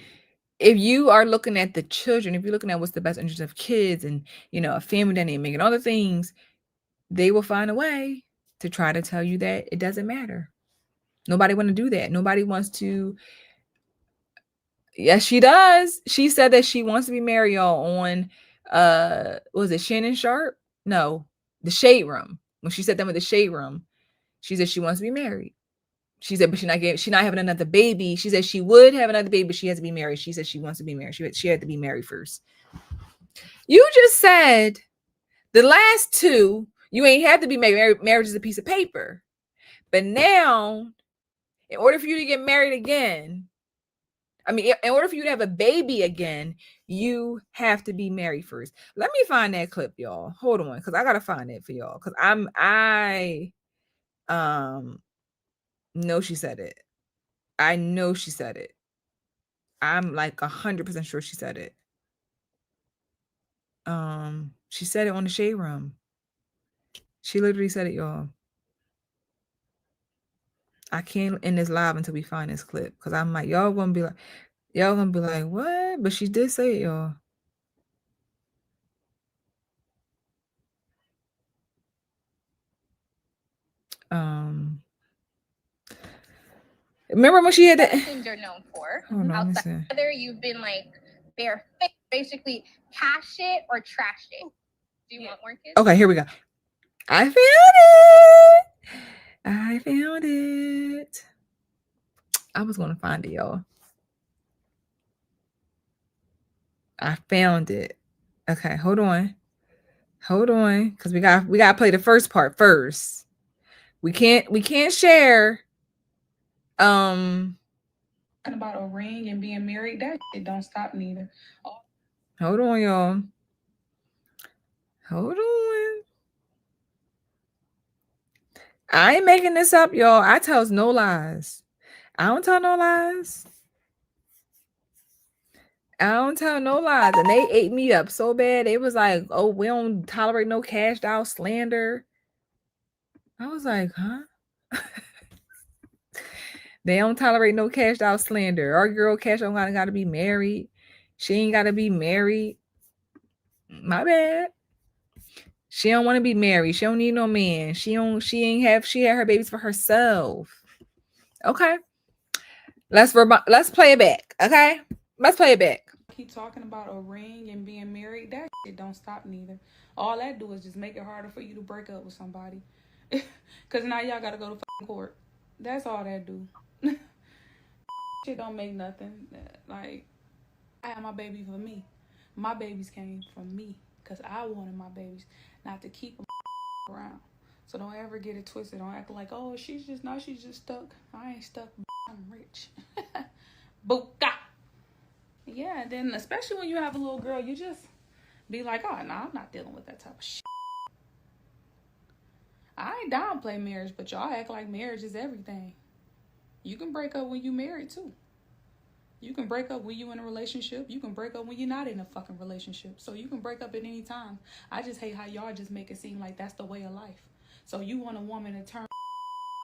if you are looking at the children, if you're looking at what's the best interest of kids and, a family dynamic and other things, they will find a way to try to tell you that it doesn't matter. Nobody want to do that. Nobody wants to. Yes, she does. She said that she wants to be married, y'all, on, was it Shannon Sharp? No, the Shade Room. When she said that with the Shade Room, she said she wants to be married. She said, but she's not having another baby. She said she would have another baby, but she has to be married. She said she wants to be married. She had to be married first. You just said the last 2, you ain't have to be married. Marriage is a piece of paper. But now, in order for you to get married again, in order for you to have a baby again, you have to be married first. Let me find that clip, y'all. Hold on, because I gotta find it for y'all. Because no, she said it. I know she said it. I'm like 100% sure she said it. She said it on the Shade Room. She literally said it, y'all. I can't end this live until we find this clip, because I'm like, y'all gonna be like, what? But she did say it, y'all. Remember when she had that? Things you're known for. Outside, whether you've been like basically cash it or trash it. Do you want more kids? Okay, here we go. I found it. I was gonna find it, y'all. I found it. Okay, hold on, because we gotta play the first part first. We can't share. About a ring and being married, that shit don't stop neither. Hold on, y'all. Hold on. I ain't making this up, y'all. I tells no lies. I don't tell no lies. I don't tell no lies. And they ate me up so bad. They was like, oh, we don't tolerate no cashed out slander. I was like, huh? They don't tolerate no cashed out slander. Our girl cash out gotta be married. She ain't gotta be married. My bad. She don't want to be married. She don't need no man. She had her babies for herself. Okay. Let's play it back. Okay. Let's play it back. Keep talking about a ring and being married, that shit don't stop neither. All that do is just make it harder for you to break up with somebody. Cause now y'all gotta go to court. That's all that do. Shit don't make nothing. Like, I had my baby for me. My babies came from me because I wanted my babies, not to keep them around. So don't ever get it twisted. Don't act like, oh, she's just stuck. I ain't stuck. I'm rich. Buka. Yeah, and then especially when you have a little girl, you just be like, oh, no, I'm not dealing with that type of shit. I ain't downplay marriage, but y'all act like marriage is everything. You can break up when you married too. You can break up when you in a relationship. You can break up when you're not in a fucking relationship. So you can break up at any time. I just hate how y'all just make it seem like that's the way of life. So you want a woman to turn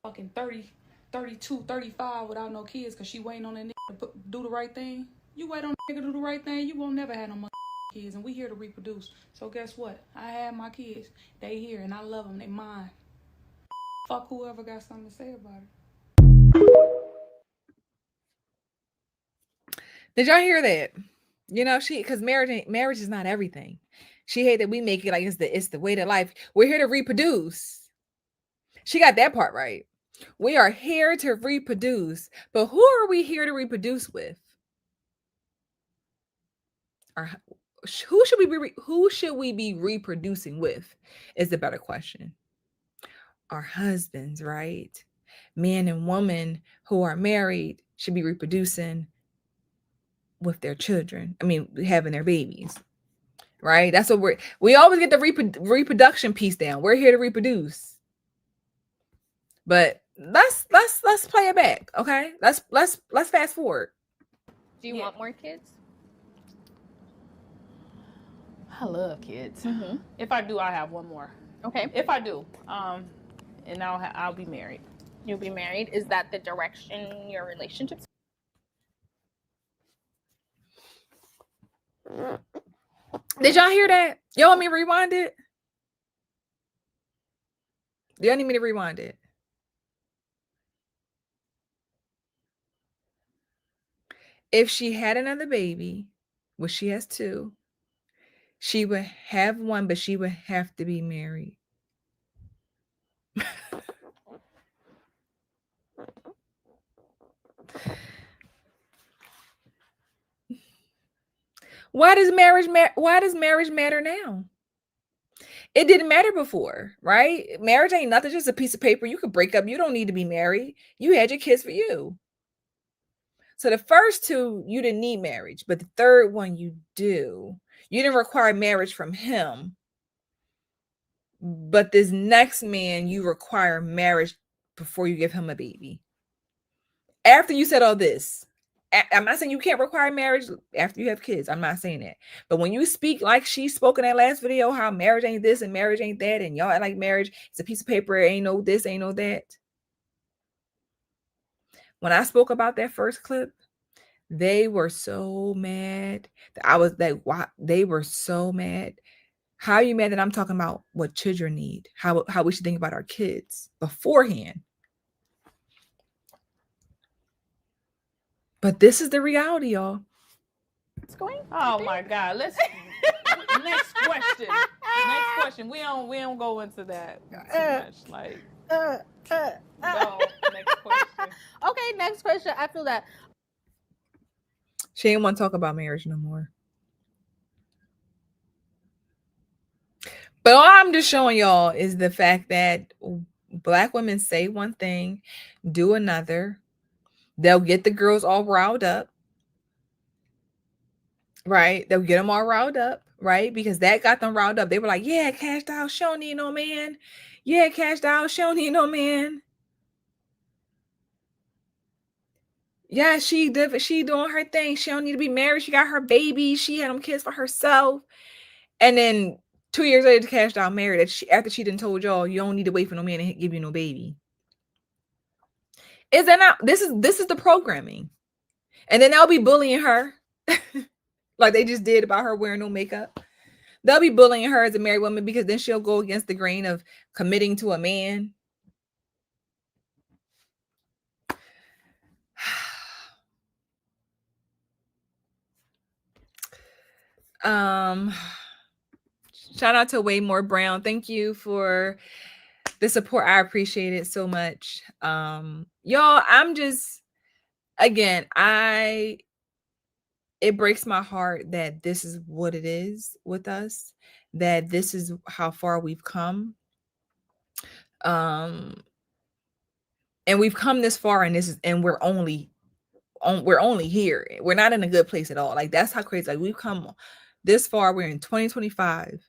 fucking 30, 32, 35 without no kids because she waiting on a nigga to do the right thing? You wait on a nigga to do the right thing, you won't never have no kids. And we here to reproduce. So guess what? I had my kids. They here and I love them. They mine. Fuck whoever got something to say about it. Did y'all hear that? You know, because marriage is not everything. She hate that we make it like it's the way to life. We're here to reproduce. She got that part right. We are here to reproduce. But who are we here to reproduce with? Who should we be reproducing with is the better question. Our husbands, right? Man and woman who are married should be reproducing with their children. I mean, having their babies, right? That's what we always get the reproduction piece down. We're here to reproduce. But let's play it back, okay? Let's fast forward. Do you want more kids? I love kids. Mm-hmm. If I do, I have one more. Okay. If I do, and I'll be married. You'll be married. Is that the direction your relationship's? Did y'all hear that? Y'all want me to rewind it? Do y'all need me to rewind it? If she had another baby, which she has two, she would have one, but she would have to be married. Why does marriage matter now? It didn't matter before, right? Marriage ain't nothing, just a piece of paper. You could break up. You don't need to be married. You had your kids for you. So the first two, you didn't need marriage, but the third one you do. You didn't require marriage from him. But this next man, you require marriage before you give him a baby. After you said all this, I'm not saying you can't require marriage after you have kids. I'm not saying that. But when you speak like she spoke in that last video, how marriage ain't this and marriage ain't that, and y'all act like marriage is a piece of paper, ain't no this, ain't no that. When I spoke about that first clip, they were so mad. I was like, why? They were so mad. How are you mad that I'm talking about what children need? How we should think about our kids beforehand? But this is the reality, y'all. Oh my God. Let's next question. Next question. We don't go into that too much. Like go. Next question. Okay, next question. I feel that. She didn't want to talk about marriage no more. But all I'm just showing y'all is the fact that Black women say one thing, do another. They'll get the girls all riled up. Right? They'll get them all riled up, right? Because that got them riled up. They were like, yeah, Cash Doll, she don't need no man. Yeah, Cash Doll, she don't need no man. Yeah, she doing her thing. She don't need to be married. She got her baby. She had them kids for herself. And then 2 years later, Cash Doll married. After she done told y'all, you don't need to wait for no man to give you no baby. Is that not? This is the programming. And then they'll be bullying her. Like they just did about her wearing no makeup. They'll be bullying her as a married woman because then she'll go against the grain of committing to a man. Shout out to Way More Brown. Thank you for the support. I appreciate it so much. Y'all, I'm just, again, it breaks my heart that this is what it is with us, that this is how far we've come. And we've come this far, and we're only here. We're not in a good place at all. Like, that's how crazy. Like, we've come this far. We're in 2025,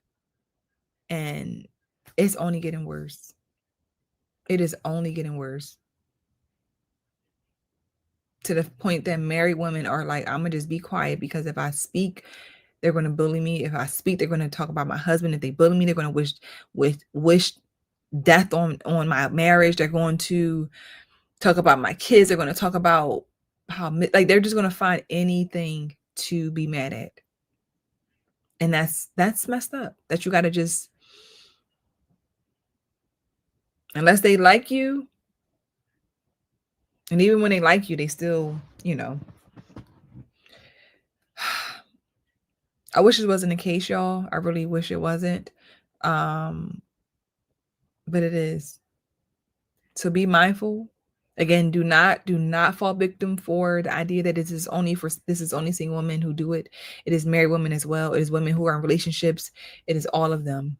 and it's only getting worse. It is only getting worse. To the point that married women are like, I'm gonna just be quiet because if I speak, they're gonna bully me. If I speak, they're gonna talk about my husband. If they bully me, they're gonna wish death on my marriage. They're going to talk about my kids. They're gonna talk about how, like, they're just gonna find anything to be mad at. And that's messed up. That you gotta just, unless they like you. And even when they like you, they still, I wish it wasn't the case, y'all. I really wish it wasn't. But it is. So be mindful. Again, do not fall victim for the idea that this is only single women who do it. It is married women as well. It is women who are in relationships. It is all of them.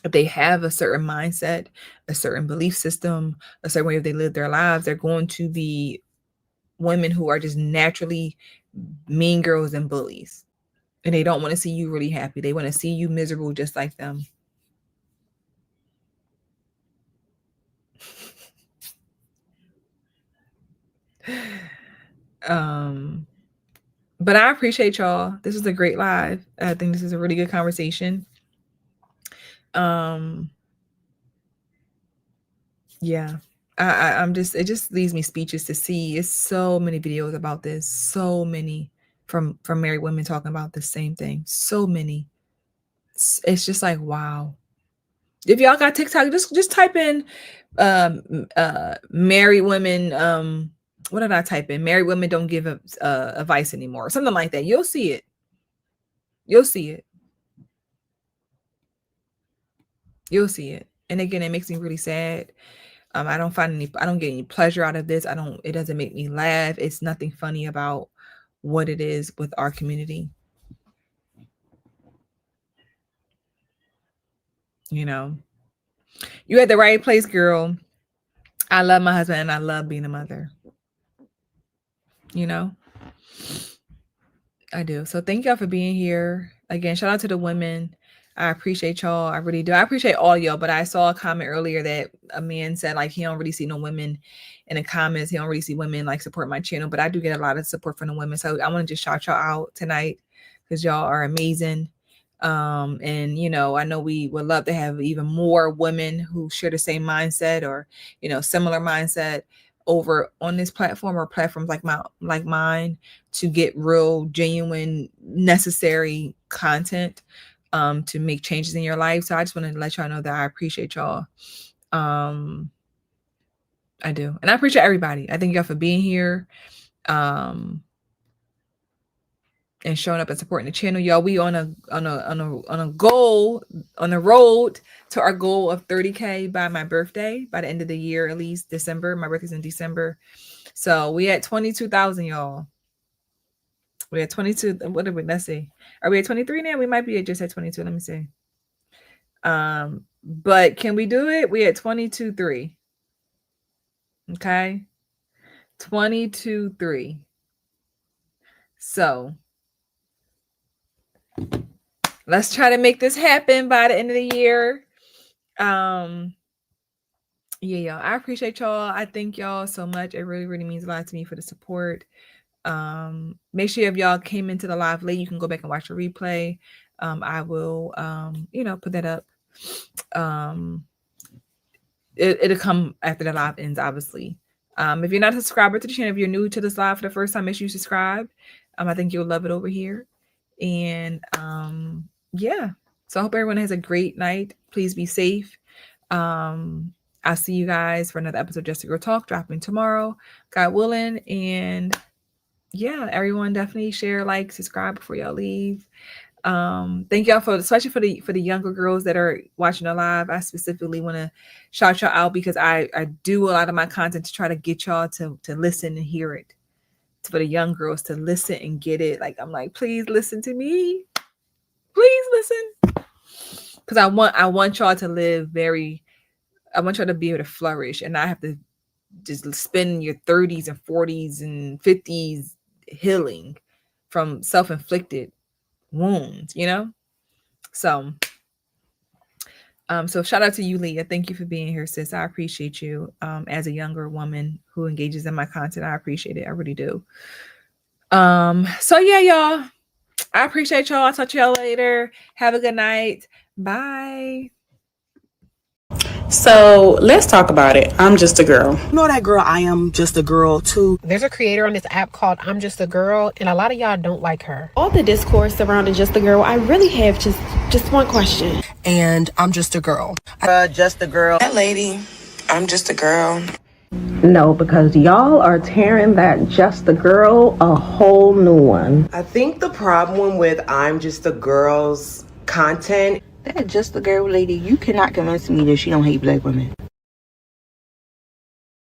If they have a certain mindset, a certain belief system, a certain way they live their lives, they're going to be women who are just naturally mean girls and bullies. And they don't want to see you really happy. They want to see you miserable just like them. But I appreciate y'all. This is a great live. I think this is a really good conversation. Yeah. It just leaves me speechless to see. It's so many videos about this. So many from married women talking about the same thing. So many. It's just like, wow. If y'all got TikTok, just type in married women. What did I type in? Married women don't give advice anymore. Something like that. You'll see it. You'll see it. You'll see it. And again, it makes me really sad. I don't get any pleasure out of this. It doesn't make me laugh. It's nothing funny about what it is with our community. You at the right place, girl. I love my husband and I love being a mother. I do. So thank y'all for being here. Again, shout out to the women. I appreciate y'all. I really do. I appreciate all y'all. But I saw a comment earlier that a man said like he don't really see no women in the comments. He don't really see women like support my channel. But I do get a lot of support from the women. So I want to just shout y'all out tonight because y'all are amazing. And you know, I know we would love to have even more women who share the same mindset or, you know, similar mindset over on this platform or platforms like mine to get real, genuine, necessary content to make changes in your life. So I just want to let y'all know that I appreciate y'all. I do. And I appreciate everybody. I thank y'all for being here. And showing up and supporting the channel, y'all. We on a goal, on the road to our goal of 30K by my birthday, by the end of the year, at least December. My birthday's in December, so we at 22,000, y'all. We at 22. What are we? Let's see. Are we at 23 now? We might be just at 22. Let me see. But can we do it? We at 22.3. Okay, 22.3. So let's try to make this happen by the end of the year. Yeah, y'all. I appreciate y'all. I thank y'all so much. It really, really means a lot to me for the support. Make sure if y'all came into the live late, you can go back and watch the replay. I will, put that up. It'll come after the live ends, obviously. If you're not a subscriber to the channel, if you're new to this live for the first time, make sure you subscribe. I think you'll love it over here. And yeah, so I hope everyone has a great night. Please be safe. I'll see you guys for another episode of Just a Girl Talk dropping tomorrow, God willing. And yeah, everyone definitely share, like, subscribe before y'all leave. Thank y'all especially for the younger girls that are watching the live. I specifically want to shout y'all out because I do a lot of my content to try to get y'all to listen and hear it. It's for the young girls to listen and get it. Like, I'm like, please listen to me. Please listen. Because I want y'all to live I want y'all to be able to flourish and not have to just spend your 30s and 40s and 50s healing from self-inflicted wounds, you know? So shout out to you, Leah. Thank you for being here, sis. I appreciate you. As a younger woman who engages in my content, I appreciate it. I really do. So yeah, y'all. I appreciate y'all. I'll talk to y'all later. Have a good night. Bye. So let's talk about it. I'm just a girl. You know that girl, I am just a girl too. There's a creator on this app called I'm Just a Girl, and a lot of y'all don't like her. All the discourse surrounding just a girl, I really have just one question. And I'm just a girl. Just a girl. That lady, I'm just a girl. No, because y'all are tearing that just a girl a whole new one. I think the problem with I'm Just a Girl's content, That just a girl lady, you cannot convince me that she don't hate black women.